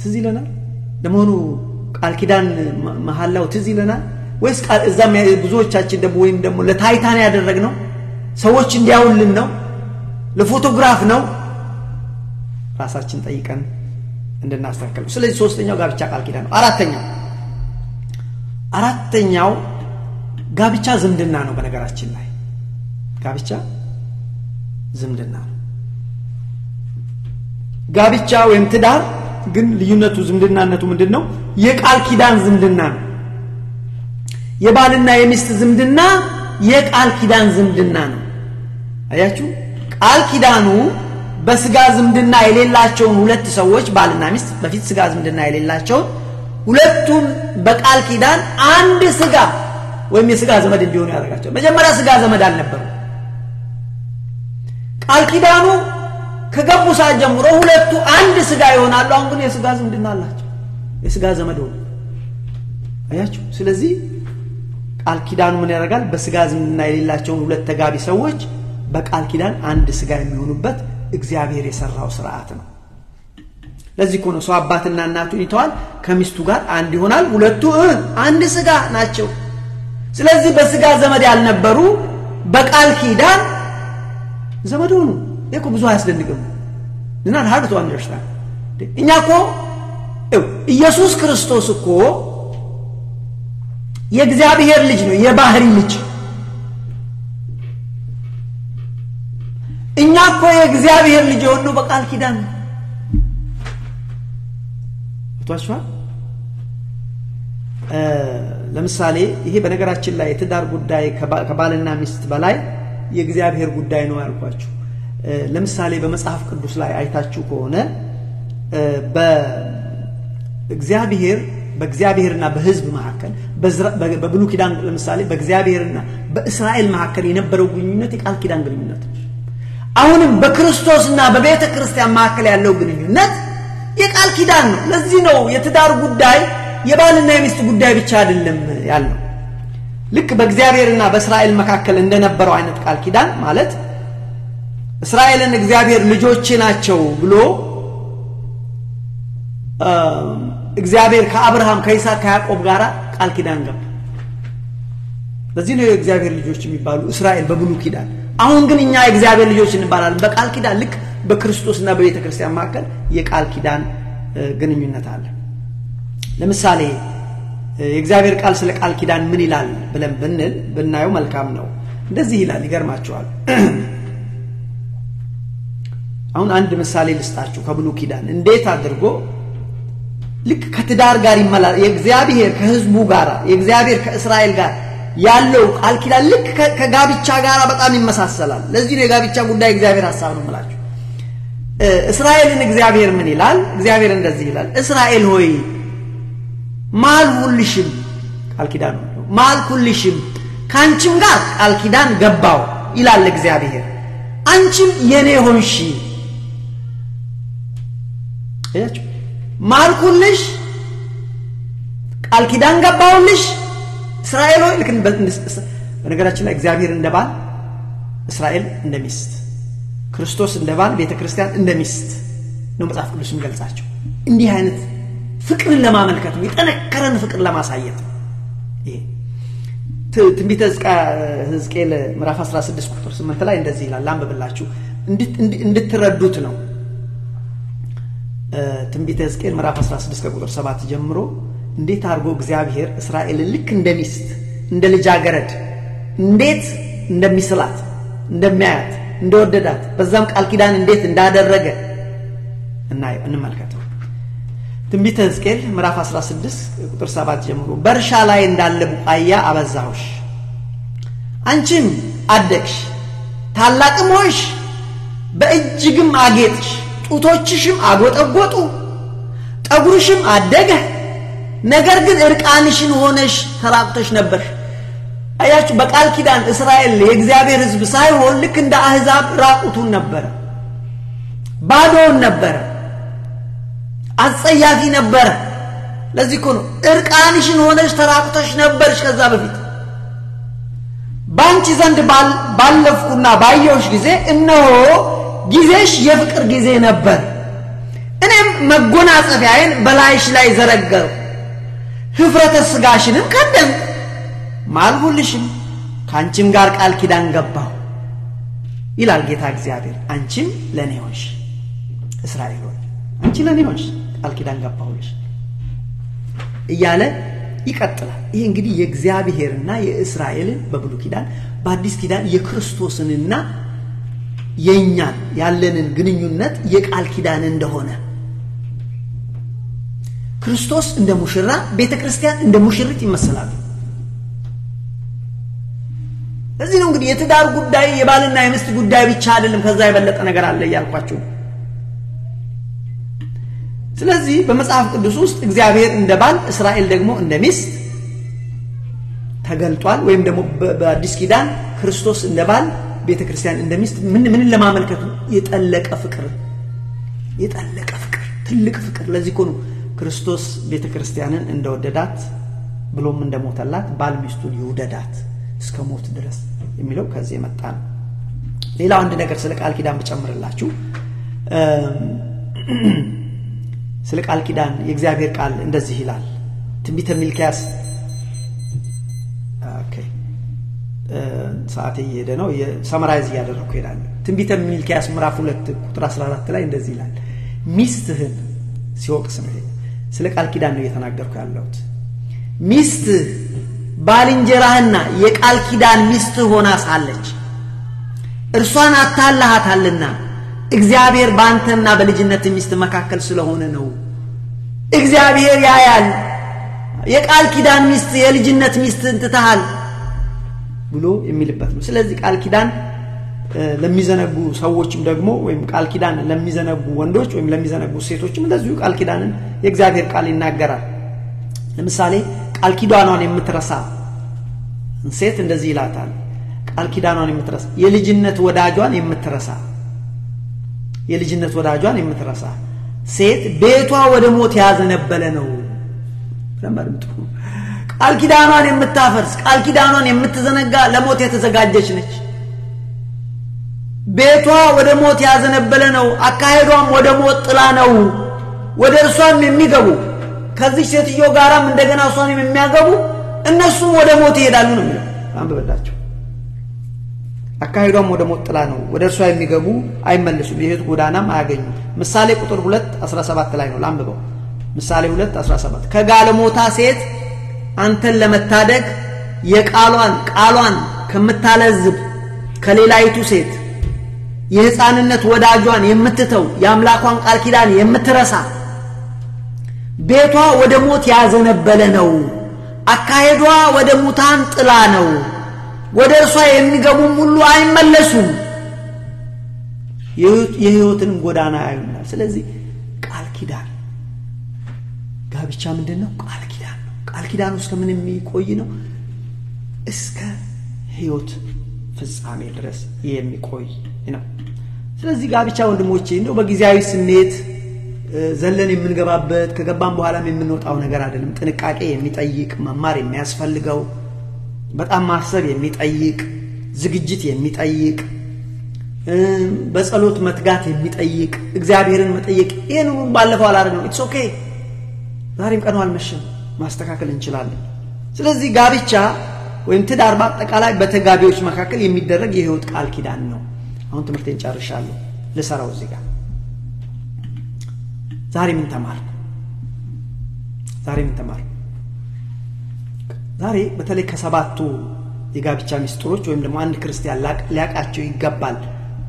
ትዝ ይለናል? ለመሆኑ ቃል ኪዳን መሐላው ትዝ ይለናል ወይስ ቃል እዛም ብዙዎቻችን ደግሞ ወይም ደግሞ ለታይታን ያደረግነው ሰዎች እንዲያውልን ነው? ለፎቶግራፍ ነው? ራሳችን ጠይቀን እንድናስተካክል። ስለዚህ ሶስተኛው ጋብቻ ቃል ኪዳን ነው። አራተኛው ጋብቻ ዝምድና ነው። በነገራችን ላይ ጋብቻ ዝምድና ነው። ጋብቻ ወይም ትዳር ግን ልዩነቱ ዝምድናነቱ ምንድነው? የቃል ኪዳን ዝምድና ነው። የባልና የሚስት ዝምድና የቃል ኪዳን ዝምድና ነው። አያችሁ ቃል ኪዳኑ በስጋ ዝምድና የሌላቸውን ሁለት ሰዎች ባልና ሚስት በፊት ስጋ ዝምድና የሌላቸው ሁለቱም በቃል ኪዳን አንድ ስጋ ወይም የስጋ ዘመድ እንዲሆኑ ያደርጋቸው። መጀመሪያ ስጋ ዘመድ አልነበሩ። ቃል ኪዳኑ ከገቡ ሰዓት ጀምሮ ሁለቱ አንድ ስጋ ይሆናሉ አሁን ግን የስጋ ዝምድና አላቸው የስጋ ዘመድ ሆኑ አያችሁ ስለዚህ ቃል ኪዳኑ ምን ያደርጋል በስጋ ዝምድና የሌላቸው ሁለት ተጋቢ ሰዎች በቃል ኪዳን አንድ ስጋ የሚሆኑበት እግዚአብሔር የሰራው ሥርዓት ነው ለዚህ እኮ ነው ሰው አባትና እናቱን ይተዋል ከሚስቱ ጋር አንድ ይሆናል ሁለቱ አንድ ስጋ ናቸው ስለዚህ በስጋ ዘመድ ያልነበሩ በቃል ኪዳን ዘመድ ሆኑ እኮ ብዙ አያስደንቅም not hard to understand እኛ እኮ ኢየሱስ ክርስቶስ እኮ የእግዚአብሔር ልጅ ነው የባህሪ ልጅ እኛ እኮ የእግዚአብሔር ልጅ ሆነው በቃል ኪዳን ተዋሽዋ ለምሳሌ ይሄ በነገራችን ላይ የትዳር ጉዳይ ከባልና ሚስት በላይ የእግዚአብሔር ጉዳይ ነው ያልኳችሁ ለምሳሌ በመጽሐፍ ቅዱስ ላይ አይታችሁ ከሆነ በእግዚአብሔርና በሕዝብ መካከል በብሉይ ኪዳን ለምሳሌ በእግዚአብሔርና በእስራኤል መካከል የነበረው ግንኙነት የቃል ኪዳን ግንኙነት አሁንም በክርስቶስና በቤተ ክርስቲያን መካከል ያለው ግንኙነት የቃል ኪዳን ነው ለዚህ ነው የትዳር ጉዳይ የባልና የሚስት ጉዳይ ብቻ አይደለም ያለው ልክ በእግዚአብሔርና በእስራኤል መካከል እንደነበረው አይነት ቃል ኪዳን ማለት እስራኤልን እግዚአብሔር ልጆቼ ናቸው ብሎ እግዚአብሔር ከአብርሃም ከይስሐቅ ከያዕቆብ ጋር ቃል ኪዳን ገባ ለዚህ ነው የእግዚአብሔር ልጆች የሚባሉ እስራኤል በብሉይ ኪዳን አሁን ግን እኛ የእግዚአብሔር ልጆች እንባላለን በቃል ኪዳን ልክ በክርስቶስና በቤተ ክርስቲያን መካከል የቃል ኪዳን ግንኙነት አለ ለምሳሌ የእግዚአብሔር ቃል ስለ ቃል ኪዳን ምን ይላል ብለን ብናየው መልካም ነው እንደዚህ ይላል ይገርማችኋል አሁን አንድ ምሳሌ ልስጣችሁ ከብሉይ ኪዳን እንዴት አድርጎ ልክ ከትዳር ጋር ይመላል የእግዚአብሔር ከሕዝቡ ጋር የእግዚአብሔር ከእስራኤል ጋር ያለው ቃል ኪዳን ልክ ከጋብቻ ጋር በጣም ይመሳሰላል ለዚህ ነው የጋብቻ ጉዳይ እግዚአብሔር ሐሳብ ነው ማለት እስራኤልን እግዚአብሔር ምን ይላል እግዚአብሔር እንደዚህ ይላል እስራኤል ሆይ ማልሁልሽም ቃል ኪዳን ነው ማልሁልሽም ካንቺም ጋር ቃል ኪዳን ገባው ይላል እግዚአብሔር አንቺም የኔ ሆንሽ እያችሁ ማልኩልሽ ቃል ኪዳን ገባውልሽ እስራኤል ሆይ ልክ በነገራችን ላይ እግዚአብሔር እንደባል እስራኤል እንደሚስት ክርስቶስ እንደባል ቤተ ክርስቲያን እንደሚስት ነው መጽሐፍ ቅዱስ የሚገልጻቸው እንዲህ አይነት ፍቅርን ለማመልከት ነው የጠነከረን ፍቅር ለማሳየት ይሄ ትንቢተ ሕዝቅኤል ምዕራፍ 16 ቁጥር 8 ላይ እንደዚህ ይላል አንብብላችሁ እንድትረዱት ነው ትንቢተ ሕዝቅኤል ምዕራፍ 16 ከቁጥር 7 ጀምሮ እንዴት አርጎ እግዚአብሔር እስራኤልን ልክ እንደሚስት እንደ ልጃገረድ እንዴት እንደሚስላት እንደሚያያት እንደወደዳት በዛም ቃል ኪዳን እንዴት እንዳደረገ እንመልከት ትንቢተ ሕዝቅኤል ምዕራፍ 16 ቁጥር 7 ጀምሮ በርሻ ላይ እንዳለ ቡቃያ አበዛሁሽ አንቺም አደግሽ ታላቅም ሆንሽ በእጅግም አጌጥሽ ጡቶችሽም አጎጠጎጡ ጠጉርሽም አደገ ነገር ግን እርቃንሽን ሆነሽ ተራቅተሽ ነበር አያችሁ በቃል ኪዳን እስራኤል የእግዚአብሔር ሕዝብ ሳይሆን ልክ እንደ አህዛብ ራቁቱን ነበር ባዶን ነበር አጸያፊ ነበር ለዚህ እኮ ነው እርቃንሽን ሆነሽ ተራቅተሽ ነበርሽ ከዛ በፊት ባንቺ ዘንድ ባለፍኩና ባየሁሽ ጊዜ እነሆ ጊዜሽ የፍቅር ጊዜ ነበር እኔም መጎናጸፊያዬን በላይሽ ላይ ዘረጋሁ ህፍረተ ስጋሽንም ከደንኩ ማልሁልሽም ካንቺም ጋር ቃል ኪዳን ገባሁ ይላል ጌታ እግዚአብሔር አንቺም ለኔ ሆንሽ እስራኤል ሆይ አንቺ ለኔ ሆንሽ ቃል ኪዳን ገባሁልሽ እያለ ይቀጥላል ይሄ እንግዲህ የእግዚአብሔርና የእስራኤልን በብሉይ ኪዳን በአዲስ ኪዳን የክርስቶስንና የኛን ያለንን ግንኙነት የቃል ኪዳን እንደሆነ ክርስቶስ እንደ ሙሽራ ቤተ ክርስቲያን እንደ ሙሽሪት ይመስላሉ ለዚህ ነው እንግዲህ የትዳር ጉዳይ የባልና የሚስት ጉዳይ ብቻ አይደለም ከዛ የበለጠ ነገር አለ ያልኳችሁ ስለዚህ በመጽሐፍ ቅዱስ ውስጥ እግዚአብሔር እንደ ባል እስራኤል ደግሞ እንደ ሚስት ተገልጧል ወይም ደግሞ በአዲስ ኪዳን ክርስቶስ እንደ ባል ቤተክርስቲያን እንደሚስት ምን ለማመልከት የጠለቀ ፍቅር ትልቅ ፍቅር ለዚህ እኮ ነው ክርስቶስ ቤተክርስቲያንን እንደወደዳት ብሎም እንደሞተላት ባል ሚስቱን ይውደዳት እስከ ሞት ድረስ የሚለው ከዚህ የመጣ ነው። ሌላው አንድ ነገር ስለ ቃል ኪዳን ብጨምርላችሁ ስለ ቃል ኪዳን የእግዚአብሔር ቃል እንደዚህ ይላል ትንቢተ ሚልክያስ ሰዓት እየሄደ ነው የሰመራይዝ ያደረኩ ይላል ትንቢተ ሚልክያስ ምዕራፍ 2 ቁጥር 14 ላይ እንደዚህ ይላል ሚስትህን ሲወቅስ ነው ስለ ቃል ኪዳን ነው እየተናገርኩ ያለሁት ሚስት ባልንጀራህና የቃል ኪዳን ሚስት ሆና ሳለች እርሷን አታላሃታልና እግዚአብሔር ባንተና በልጅነት ሚስት መካከል ስለሆነ ነው እግዚአብሔር ያያል የቃል ኪዳን ሚስት የልጅነት ሚስት እንትታል ብሎ የሚልበት ነው ስለዚህ ቃል ኪዳን ለሚዘነጉ ሰዎችም ደግሞ ወይም ቃል ኪዳን ለሚዘነጉ ወንዶች ወይም ለሚዘነጉ ሴቶችም እንደዚሁ ቃል ኪዳንን የእግዚአብሔር ቃል ይናገራል ለምሳሌ ቃል ኪዳኗን የምትረሳ ሴት እንደዚህ ይላታል ቃል ኪዳኗን የምትረሳ የልጅነት ወዳጇን የምትረሳ ሴት ቤቷ ወደ ሞት ያዘነበለ ነው ለማድምጡ ቃል ኪዳኗን የምታፈርስ ቃል ኪዳኗን የምትዘነጋ ለሞት የተዘጋጀች ነች ቤቷ ወደ ሞት ያዘነበለ ነው አካሄዷም ወደ ሞት ጥላ ነው ወደ እርሷም የሚገቡ ከዚህ ሴትዮ ጋራም እንደገና እሷን የሚያገቡ እነሱም ወደ ሞት ይሄዳሉ ነው አንበበላቸው አካሄዷም ወደ ሞት ጥላ ነው ወደ እርሷ የሚገቡ አይመለሱም የህይወት ጎዳናም አያገኙ ምሳሌ ቁጥር 2:17 ላይ ነው ላንብበው ምሳሌ 2:17 ከጋለሞታ ሴት አንተን ለመታደግ ቃሏን ከምታለዝብ ከሌላይቱ ሴት የህፃንነት ወዳጇን የምትተው ያምላኳን ቃል ኪዳን የምትረሳ ቤቷ ወደ ሞት ያዘነበለ ነው አካሄዷ ወደ ሙታን ጥላ ነው ወደ እርሷ የሚገቡም ሁሉ አይመለሱም የህይወትን ጎዳና ያዩናል ስለዚህ ቃል ኪዳን ጋብቻ ምንድነው ቃል ኪዳን ውስጥ ምን የሚቆይ ነው እስከ ህይወት ፍጻሜ ድረስ የሚቆይ ነው ስለዚህ ጋብቻ ወንድሞቼ እንደው በጊዜያዊ ስሜት ዘለን የምንገባበት ከገባን በኋላም የምንወጣው ነገር አይደለም ጥንቃቄ የሚጠይቅ መማር የሚያስፈልገው በጣም ማሰብ የሚጠይቅ ዝግጅት የሚጠይቅ በጸሎት መትጋት የሚጠይቅ እግዚአብሔርን መጠየቅ ይሄን ባለፈው አላረግነው ኢትስ ኦኬ ዛሬም ቀኑ አልመሸም ማስተካከል እንችላለን ስለዚህ ጋብቻ ወይም ትዳር በአጠቃላይ በተጋቢዎች መካከል የሚደረግ የህይወት ቃል ኪዳን ነው አሁን ትምህርቴን ጨርሻለሁ ለሰራው እዚህ ጋር ዛሬ ምን ተማርኩ ዛሬ በተለይ ከሰባቱ የጋብቻ ሚስጥሮች ወይም ደግሞ አንድ ክርስቲያን ሊያቃቸው ይገባል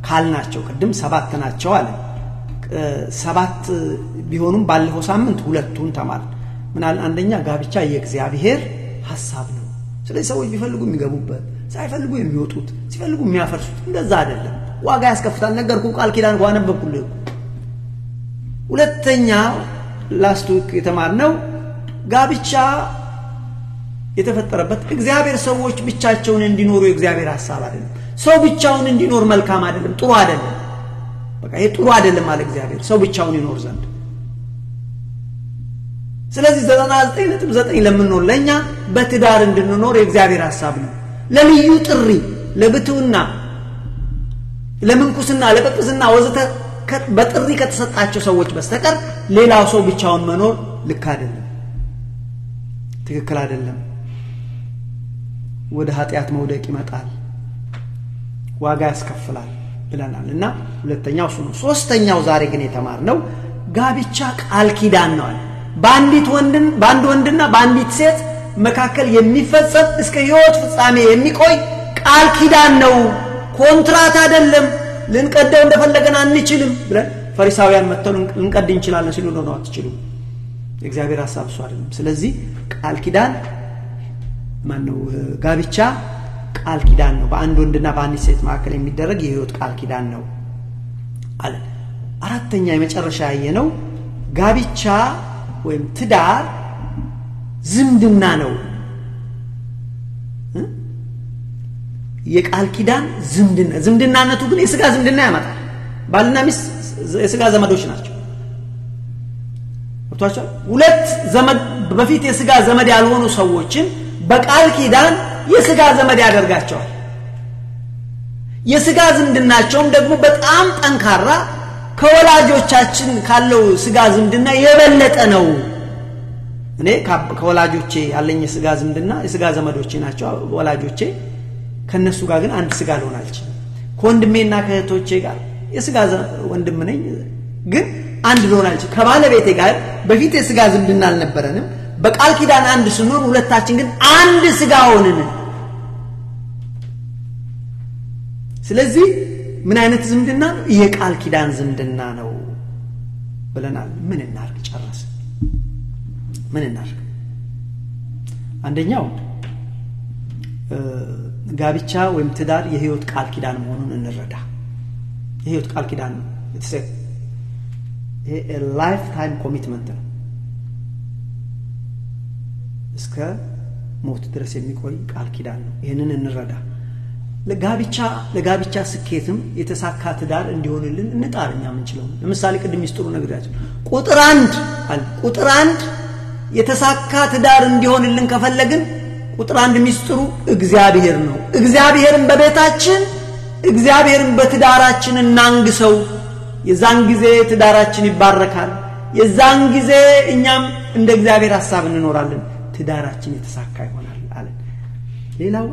ካልናቸው ቅድም ሰባት ናቸው አለ ሰባት ቢሆኑም ባለፈው ሳምንት ሁለቱን ተማር ምናል አንደኛ ጋብቻ የእግዚአብሔር ሐሳብ ነው ስለዚህ ሰዎች ቢፈልጉ የሚገቡበት ሳይፈልጉ የሚወጡት ሲፈልጉ የሚያፈርሱት እንደዛ አይደለም ዋጋ ያስከፍታል ነገርኩ ቃል ኪዳን ጓነበኩልህ ሁለተኛ ላስት ዊክ የተማርነው ጋብቻ የተፈጠረበት እግዚአብሔር ሰዎች ብቻቸውን እንዲኖሩ የእግዚአብሔር ሐሳብ አይደለም ሰው ብቻውን እንዲኖር መልካም አይደለም ጥሩ አይደለም በቃ ይሄ ጥሩ አይደለም ማለት እግዚአብሔር ሰው ብቻውን ይኖር ዘንድ ስለዚህ 99.9 ለምንኖር ለኛ በትዳር እንድንኖር የእግዚአብሔር ሐሳብ ነው ለልዩ ጥሪ ለብቱና ለምንኩስና ለጵጵስና ወዘተ በጥሪ ከተሰጣቸው ሰዎች በስተቀር ሌላው ሰው ብቻውን መኖር ልክ አይደለም ትክክል አይደለም ወደ ኃጢአት መውደቅ ይመጣል ዋጋ ያስከፍላል ብለናልና ሁለተኛው እሱ ነው ሶስተኛው ዛሬ ግን የተማርነው ጋብቻ ቃል ኪዳን ነው በአንድ ወንድና በአንዲት ሴት መካከል የሚፈጸም እስከ ህይወት ፍጻሜ የሚቆይ ቃል ኪዳን ነው ኮንትራት አይደለም ልንቀደው እንደፈለገን አንችልም ብለን ፈሪሳውያን መተው ልንቀድ እንችላለን ሲሉ ነው አትችሉም የእግዚአብሔር ሐሳብ እሱ አይደለም ስለዚህ ቃል ኪዳን ማነው ጋብቻ ቃል ኪዳን ነው በአንድ ወንድና በአንዲት ሴት መካከል የሚደረግ የህይወት ቃል ኪዳን ነው አለ አራተኛ የመጨረሻ ያየነው ጋብቻ ወይም ትዳር ዝምድና ነው የቃል ኪዳን ዝምድናነቱ ግን የሥጋ ዝምድና ያመጣል ባልና ሚስት የሥጋ ዘመዶች ናቸው ወጥቷቸው ሁለት ዘመድ በፊት የሥጋ ዘመድ ያልሆኑ ሰዎችን በቃል ኪዳን የሥጋ ዘመድ ያደርጋቸዋል የሥጋ ዝምድናቸውም ደግሞ በጣም ጠንካራ ከወላጆቻችን ካለው ሥጋ ዝምድና የበለጠ ነው እኔ ከወላጆቼ ያለኝ የሥጋ ዝምድና የሥጋ ዘመዶቼ ናቸው ወላጆቼ ከነሱ ጋር ግን አንድ ሥጋ ልሆን አልችልም ከወንድሜና ከእህቶቼ ጋር የሥጋ ወንድም ነኝ ግን አንድ ልሆን አልችልም ከባለቤቴ ጋር በፊት የሥጋ ዝምድና አልነበረንም በቃል ኪዳን አንድ ስንሆን ሁለታችን ግን አንድ ሥጋ ሆነን ስለዚህ ምን አይነት ዝምድና ነው የቃል ኪዳን ዝምድና ነው ብለናል ምን እናርግ ጨረስ ምን እናርግ አንደኛው ጋብቻ ወይም ትዳር የህይወት ቃል ኪዳን መሆኑን እንረዳ የህይወት ቃል ኪዳን ነው it's a lifetime commitment ነው እስከ ሞት ድረስ የሚቆይ ቃል ኪዳን ነው ይሄንን እንረዳ ለጋብቻ ስኬትም የተሳካ ትዳር እንዲሆንልን እንጣርኛ ምን ይችላል ለምሳሌ ቅድም ይስጥሩ ነግራችሁ ቁጥር 1 የተሳካ ትዳር እንዲሆንልን ከፈለግን ቁጥር 1 ሚስጥሩ እግዚአብሔር ነው እግዚአብሔርን በቤታችን እግዚአብሔርን በትዳራችን እናንግሰው የዛን ጊዜ ትዳራችን ይባረካል የዛን ጊዜ እኛም እንደ እግዚአብሔር ሐሳብ እንኖራለን ትዳራችን የተሳካ ይሆናል አለ ሌላው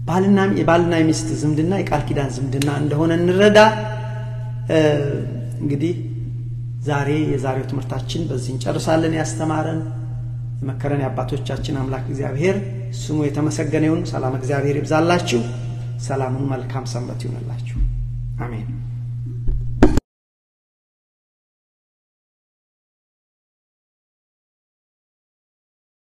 ባልና ሚስት ዝምድና የቃል ኪዳን ዝምድና እንደሆነ እንረዳ እንግዲህ ዛሬ የዛሬው ትምህርታችን በዚህ እንጨርሳለን ያስተማረን የመከረን የአባቶቻችን አምላክ እግዚአብሔር ስሙ የተመሰገነ ይሁን ሰላም እግዚአብሔር ይብዛላችሁ ሰላሙን መልካም ሰንበት ይሁንላችሁ አሜን